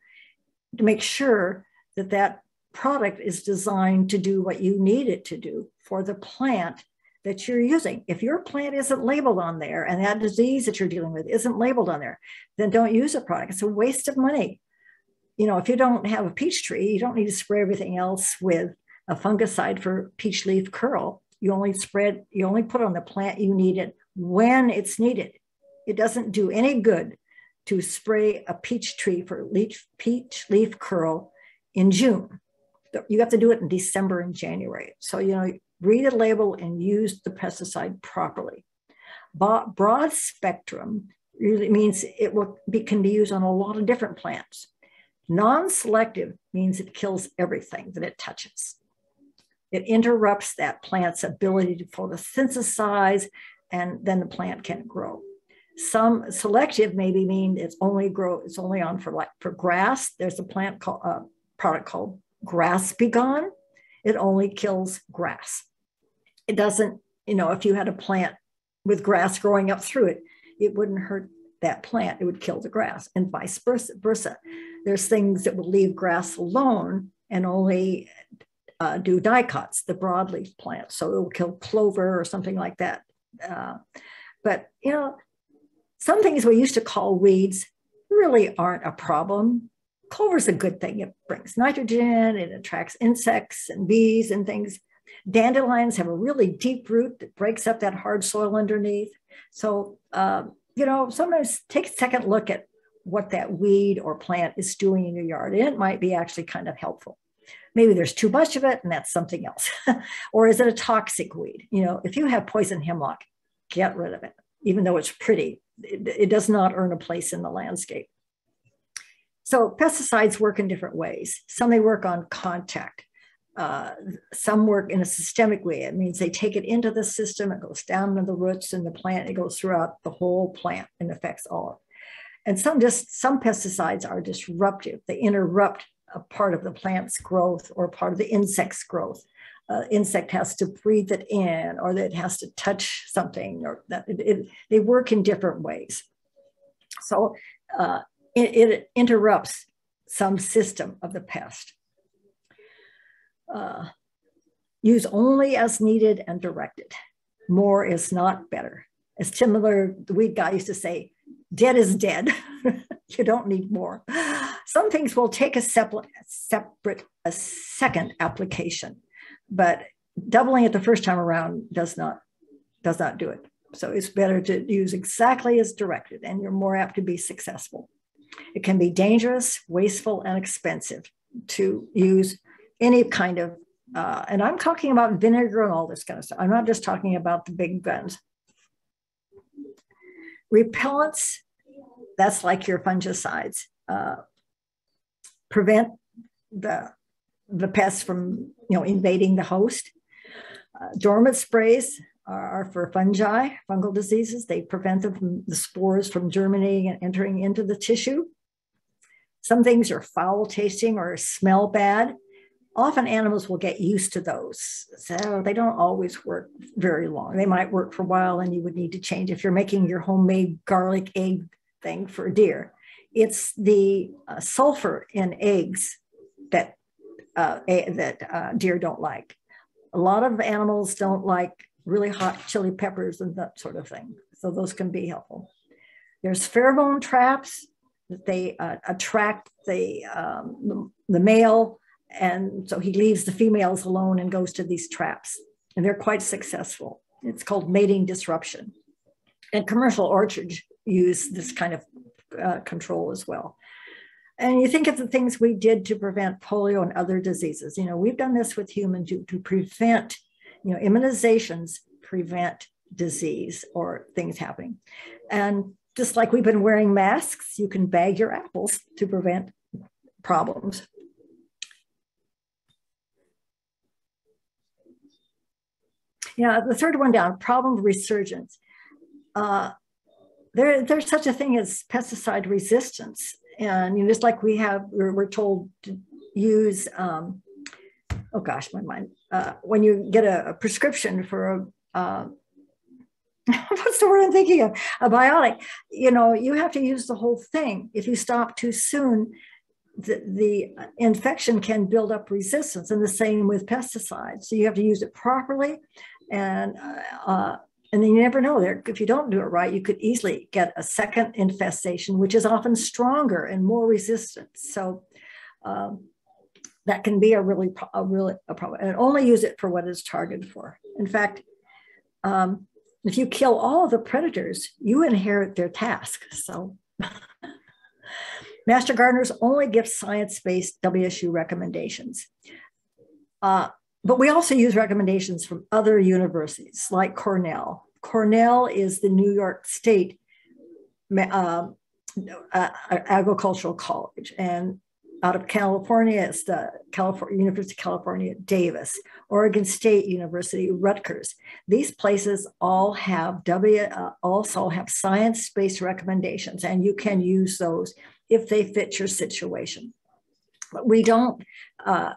to make sure that that product is designed to do what you need it to do for the plant that you're using. If your plant isn't labeled on there and that disease that you're dealing with isn't labeled on there, then don't use the product. It's a waste of money. If you don't have a peach tree, you don't need to spray everything else with a fungicide for peach leaf curl. You only put on the plant you need it when it's needed. It doesn't do any good to spray a peach tree for peach leaf curl in June. You have to do it in December and January. So, read the label and use the pesticide properly. Broad spectrum really means can be used on a lot of different plants. Non-selective means it kills everything that it touches. It interrupts that plant's ability to photosynthesize, and then the plant can't grow. Some selective maybe mean it's only on for grass. There's a product called Grass Begone. It only kills grass. It doesn't, if you had a plant with grass growing up through it, it wouldn't hurt that plant. It would kill the grass, and vice versa. There's things that will leave grass alone and only do dicots, the broadleaf plants. So it will kill clover or something like that. But some things we used to call weeds really aren't a problem. Clover's a good thing. It brings nitrogen, it attracts insects and bees and things. Dandelions have a really deep root that breaks up that hard soil underneath. So, sometimes take a second look at what that weed or plant is doing in your yard. And it might be actually kind of helpful. Maybe there's too much of it and that's something else. Or is it a toxic weed? If you have poison hemlock, get rid of it. Even though it's pretty, it does not earn a place in the landscape. So pesticides work in different ways. Some may work on contact. Some work in a systemic way. It means they take it into the system, it goes down to the roots in the plant, it goes throughout the whole plant and affects all. And some pesticides are disruptive. They interrupt a part of the plant's growth or part of the insect's growth. Insect has to breathe it in, or that it has to touch something, or that they work in different ways. So it interrupts some system of the pest. Use only as needed and directed. More is not better. As Tim Miller, the weed guy, used to say, dead is dead. You don't need more. Some things will take a second application, but doubling it the first time around does not do it. So it's better to use exactly as directed, and you're more apt to be successful. It can be dangerous, wasteful, and expensive to use any kind of, and I'm talking about vinegar and all this kind of stuff. I'm not just talking about the big guns. Repellents, that's like your fungicides, prevent the pests from invading the host. Dormant sprays are for fungi, fungal diseases. They prevent the spores from germinating and entering into the tissue. Some things are foul tasting or smell bad. Often animals will get used to those. So they don't always work very long. They might work for a while and you would need to change. If you're making your homemade garlic egg thing for a deer, it's the sulfur in eggs that deer don't like. A lot of animals don't like really hot chili peppers and that sort of thing. So those can be helpful. There's pheromone traps that they attract the male, and so he leaves the females alone and goes to these traps, and they're quite successful. It's called mating disruption. And commercial orchards use this kind of control as well. And you think of the things we did to prevent polio and other diseases. We've done this with humans to prevent, immunizations prevent disease or things happening. And just like we've been wearing masks, you can bag your apples to prevent problems. The third one down, problem resurgence. There's such a thing as pesticide resistance. And just like we're told to use, oh gosh, my mind, when you get a prescription for what's the word I'm thinking of? A biotic, you have to use the whole thing. If you stop too soon, the infection can build up resistance, and the same with pesticides. So you have to use it properly, and then you never know. If you don't do it right, you could easily get a second infestation, which is often stronger and more resistant. So that can be a problem. And only use it for what it's targeted for. In fact, if you kill all of the predators, you inherit their task. So Master Gardeners only give science-based WSU recommendations. But we also use recommendations from other universities like Cornell. Cornell is the New York State agricultural college. And out of California, it's the University of California, Davis, Oregon State University, Rutgers. These places all have also have science-based recommendations, and you can use those if they fit your situation. But we don't,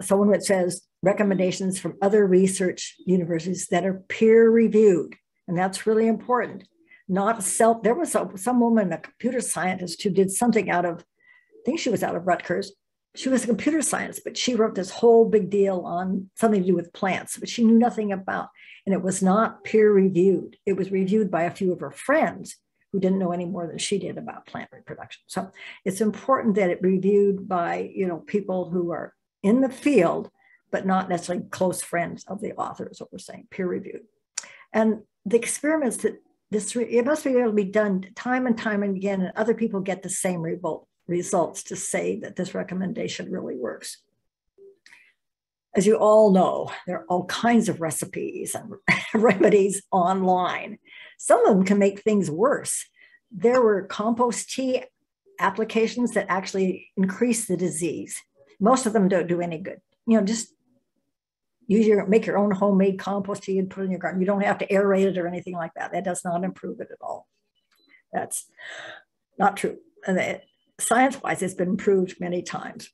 so when it says recommendations from other research universities that are peer-reviewed, and that's really important, not self, there was some woman, a computer scientist, who did something out of, I think she was out of Rutgers. She was a computer science, but she wrote this whole big deal on something to do with plants, but she knew nothing about, and it was not peer-reviewed. It was reviewed by a few of her friends who didn't know any more than she did about plant reproduction. So it's important that it reviewed by, you know, people who are in the field, but not necessarily close friends of the author, is what we're saying, peer-reviewed. And the experiments that it must be able to be done time and time and again, and other people get the same results to say that this recommendation really works. As you all know, there are all kinds of recipes and remedies online. Some of them can make things worse. There were compost tea applications that actually increase the disease. Most of them don't do any good. You know, just make your own homemade compost tea and put it in your garden. You don't have to aerate it or anything like that. That does not improve it at all. That's not true. And science-wise, it's been proved many times.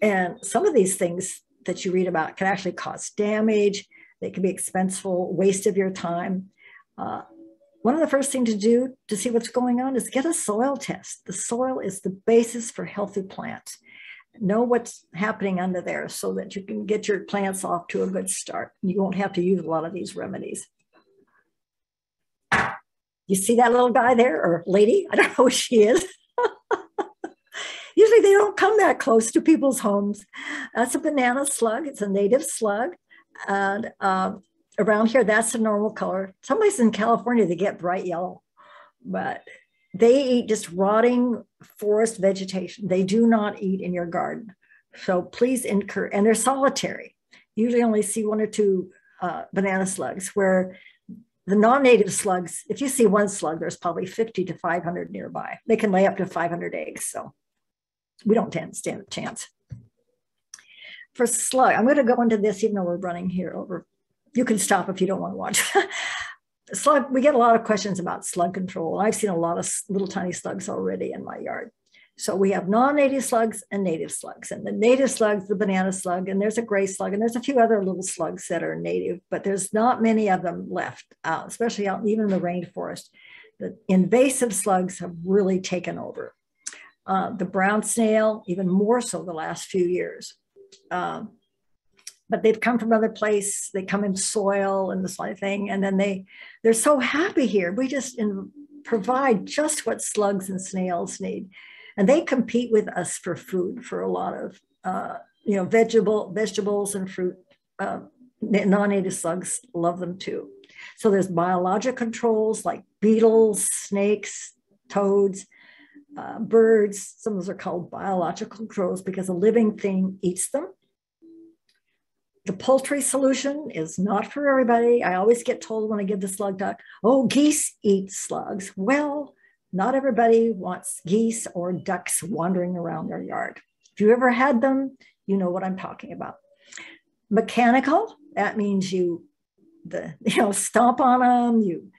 And some of these things that you read about can actually cause damage. They can be expensive, waste of your time. One of the first things to do to see what's going on is get a soil test. The soil is the basis for healthy plants. Know what's happening under there so that you can get your plants off to a good start. You won't have to use a lot of these remedies. You see that little guy there, or lady? I don't know who she is. Usually they don't come that close to people's homes. That's a banana slug. It's a native slug. And around here, that's the normal color. Some places in California, they get bright yellow, but they eat just rotting forest vegetation. They do not eat in your garden. So please and they're solitary. You usually only see one or two banana slugs, where the non-native slugs, if you see one slug, there's probably 50 to 500 nearby. They can lay up to 500 eggs. So we don't stand a chance. For slug, I'm going to go into this even though we're running here over. You can stop if you don't want to watch. Slug, we get a lot of questions about slug control. I've seen a lot of little tiny slugs already in my yard. So we have non-native slugs and native slugs. And the native slugs, the banana slug, and there's a gray slug, and there's a few other little slugs that are native, but there's not many of them left, especially out even in the rainforest. The invasive slugs have really taken over. The brown snail, even more so the last few years. But they've come from other places. They come in soil and this sort of thing. And then they're so happy here. We just provide just what slugs and snails need. And they compete with us for food for a lot of, vegetables and fruit. Non-native slugs love them too. So there's biologic controls like beetles, snakes, toads, birds. Some of those are called biological controls because a living thing eats them. The poultry solution is not for everybody. I always get told when I give the slug talk, oh, geese eat slugs. Well, not everybody wants geese or ducks wandering around their yard. If you ever had them, you know what I'm talking about. Mechanical, that means you stomp on them, you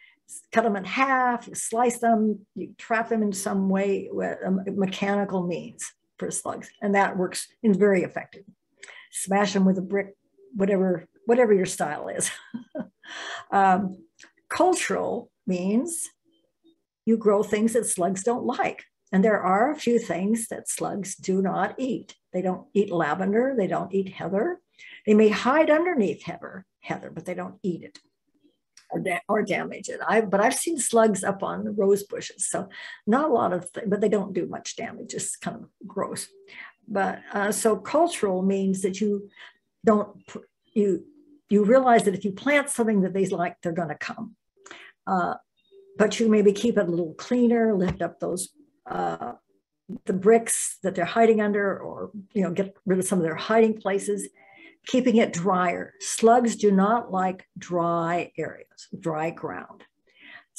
cut them in half, you slice them, you trap them in some way with mechanical means for slugs. And that works and is very effective. Smash them with a brick, whatever your style is. Cultural means you grow things that slugs don't like. And there are a few things that slugs do not eat. They don't eat lavender. They don't eat heather. They may hide underneath heather, but they don't eat it or damage it. But I've seen slugs up on the rose bushes. So not a lot of things, but they don't do much damage. It's kind of gross. But so cultural means that you realize that if you plant something that they like, they're going to come. But you maybe keep it a little cleaner, lift up those the bricks that they're hiding under, or get rid of some of their hiding places, keeping it drier. Slugs do not like dry areas, dry ground.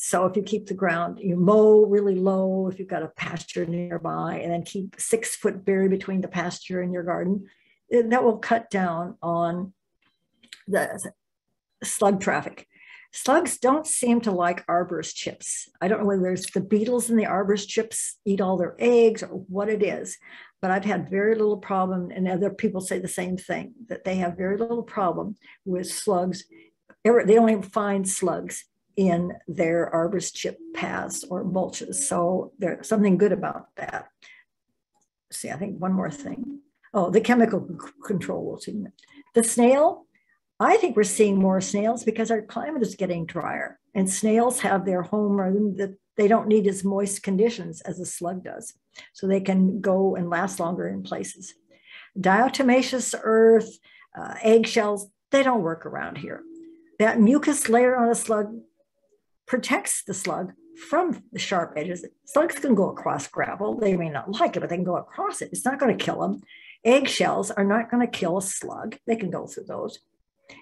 So if you keep the ground, you mow really low, if you've got a pasture nearby, and then keep 6 foot berry between the pasture and your garden, that will cut down on the slug traffic. Slugs don't seem to like arborist chips. I don't know whether there's the beetles in the arborist chips eat all their eggs or what it is, but I've had very little problem, and other people say the same thing, that they have very little problem with slugs. They only find slugs in their arborist chip paths or mulches. So there's something good about that. See, I think one more thing. Oh, the chemical control. The snail, I think we're seeing more snails because our climate is getting drier, and snails have their home, or that they don't need as moist conditions as a slug does. So they can go and last longer in places. Diatomaceous earth, eggshells, they don't work around here. That mucus layer on a slug protects the slug from the sharp edges. Slugs can go across gravel. They may not like it, but they can go across it. It's not going to kill them. Eggshells are not going to kill a slug. They can go through those.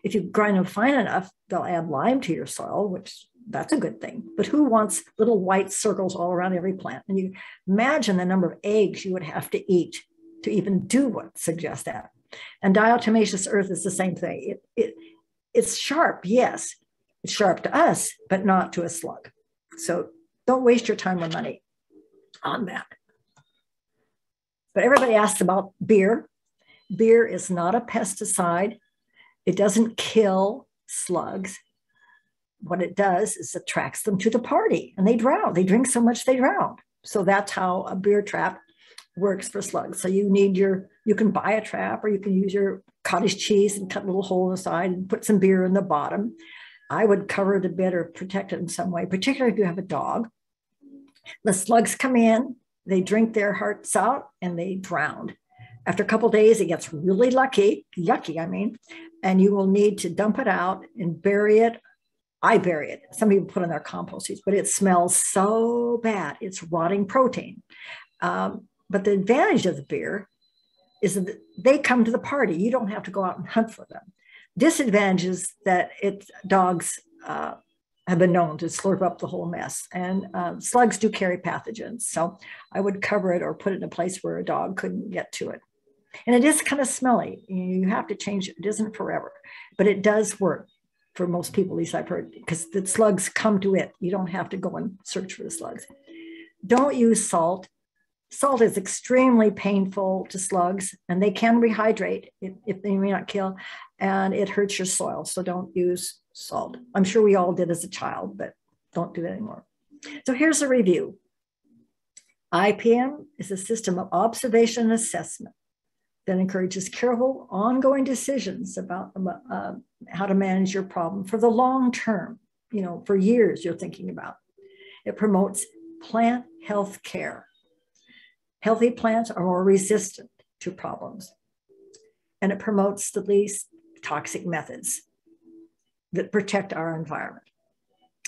If you grind them fine enough, they'll add lime to your soil, which that's a good thing. But who wants little white circles all around every plant? And you imagine the number of eggs you would have to eat to even do what suggests that. And diatomaceous earth is the same thing. It's sharp, yes. It's sharp to us, but not to a slug. So don't waste your time or money on that. But everybody asks about beer. Beer is not a pesticide. It doesn't kill slugs. What it does is attracts them to the party, and they drown. They drink so much they drown. So that's how a beer trap works for slugs. So you can buy a trap, or you can use your cottage cheese and cut a little hole in the side and put some beer in the bottom. I would cover it a bit or protect it in some way, particularly if you have a dog. The slugs come in, they drink their hearts out, and they drown. After a couple of days, it gets really yucky, I mean, and you will need to dump it out and bury it. I bury it. Some people put in their compost heaps, but it smells so bad. It's rotting protein. But the advantage of the beer is that they come to the party. You don't have to go out and hunt for them. Disadvantage is that dogs have been known to slurp up the whole mess, and slugs do carry pathogens. So I would cover it or put it in a place where a dog couldn't get to it. And it is kind of smelly. You have to change it. It isn't forever, but it does work for most people, at least I've heard, because the slugs come to it. You don't have to go and search for the slugs. Don't use salt. Salt is extremely painful to slugs, and they can rehydrate if they may not kill, and it hurts your soil. So don't use salt. I'm sure we all did as a child, but don't do that anymore. So here's a review. IPM is a system of observation and assessment that encourages careful, ongoing decisions about how to manage your problem for the long term, for years you're thinking about. It promotes plant health care. Healthy plants are more resistant to problems. And it promotes the least toxic methods that protect our environment.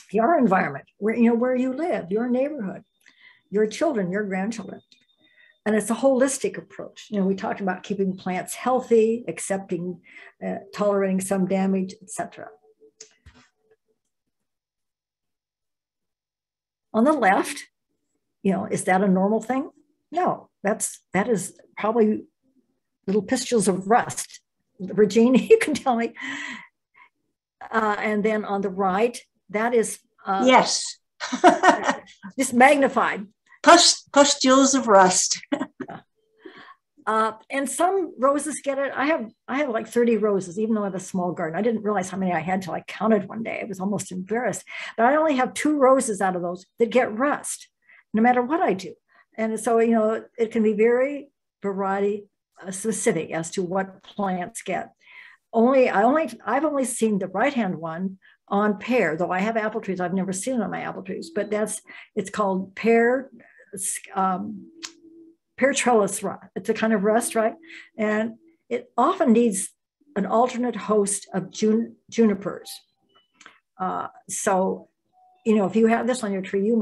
Your environment, where you live, your neighborhood, your children, your grandchildren. And it's a holistic approach. We talked about keeping plants healthy, accepting, tolerating some damage, etc. On the left, is that a normal thing? No, that is probably little pustules of rust. Regina, you can tell me. And then on the right, that is yes, just magnified. Pustules of rust. And some roses get it. I have like 30 roses, even though I have a small garden. I didn't realize how many I had till I counted one day. I was almost embarrassed. But I only have 2 roses out of those that get rust, no matter what I do. And so, it can be very variety specific as to what plants get. I've only seen the right-hand one on pear, though I have apple trees. I've never seen it on my apple trees, but it's called pear trellis rust. It's a kind of rust, right? And it often needs an alternate host of junipers. So, if you have this on your tree, there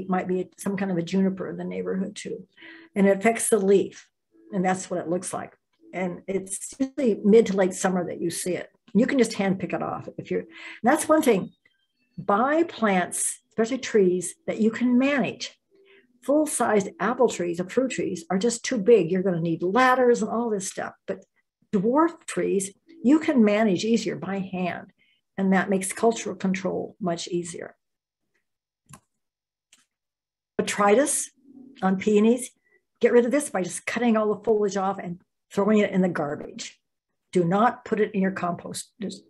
might be some kind of a juniper in the neighborhood too. And it affects the leaf. And that's what it looks like. And it's usually mid to late summer that you see it. You can just hand pick it off that's one thing. Buy plants especially trees that you can manage. Full-sized apple trees or fruit trees are just too big. You're going to need ladders and all this stuff. But dwarf trees, you can manage easier by hand, and that makes cultural control much easier. Botrytis on peonies, get rid of this by just cutting all the foliage off and throwing it in the garbage. Do not put it in your compost. Just,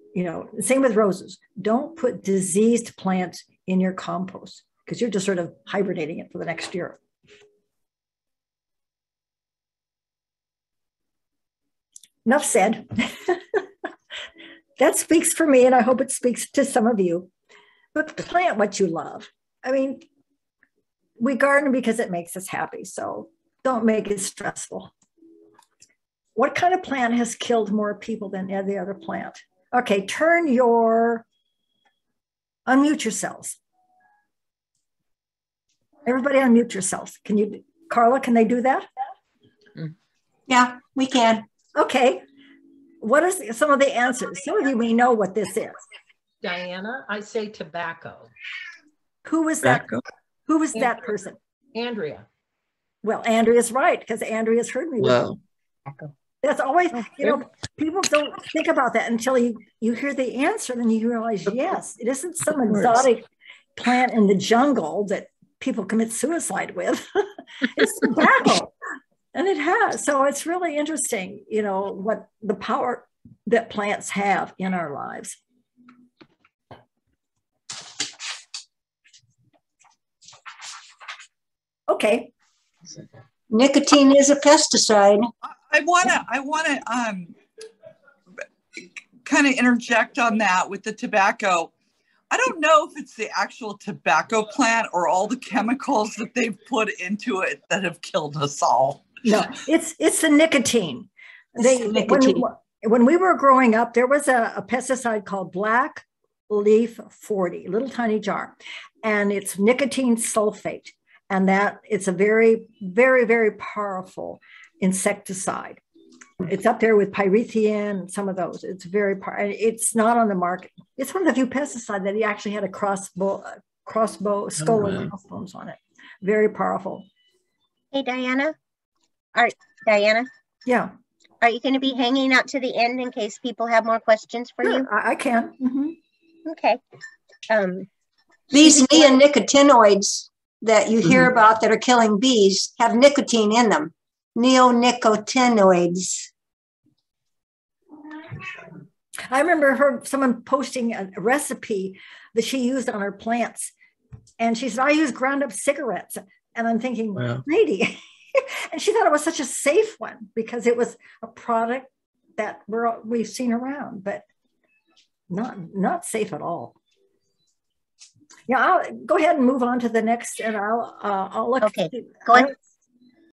same with roses. Don't put diseased plants in your compost because you're just sort of hibernating it for the next year. Enough said. That speaks for me, and I hope it speaks to some of you. But plant what you love. I mean, we garden because it makes us happy, so don't make it stressful. What kind of plant has killed more people than any other plant? Okay, unmute yourselves. Everybody unmute yourselves. Carla, can they do that? Yeah, we can. Okay. What are some of the answers? Some of you may know what this is. Diana, I say tobacco. Who was that? Who was that person? Andrea. Well, Andrea's right, because Andrea's heard me. Wow. That's always, people don't think about that until you hear the answer, then you realize, yes, it isn't some exotic plant in the jungle that people commit suicide with. It's tobacco. And it has. So it's really interesting, what the power that plants have in our lives. Okay. Nicotine is a pesticide. I want to kind of interject on that with the tobacco. I don't know if it's the actual tobacco plant or all the chemicals that they've put into it that have killed us all. No, it's the nicotine. When we were growing up, there was a pesticide called Black Leaf 40, little tiny jar, and it's nicotine sulfate. And that it's a very, very, very powerful insecticide. It's up there with pyrethrin and some of those. It's very powerful. It's not on the market. It's one of the few pesticides that he actually had a crossbow, skull and crossbones on it. Very powerful. Hey, Diana. Diana? Yeah. Are you going to be hanging out to the end in case people have more questions for you? I can. Mm-hmm. Okay. These neonicotinoids that you hear about that are killing bees have nicotine in them. Neonicotinoids. I remember someone posting a recipe that she used on her plants. And she said, I use ground up cigarettes. And I'm thinking, wow. Lady. And she thought it was such a safe one because it was a product that we've seen around, but not safe at all. Yeah, I'll go ahead and move on to the next, and I'll look. Okay, go ahead.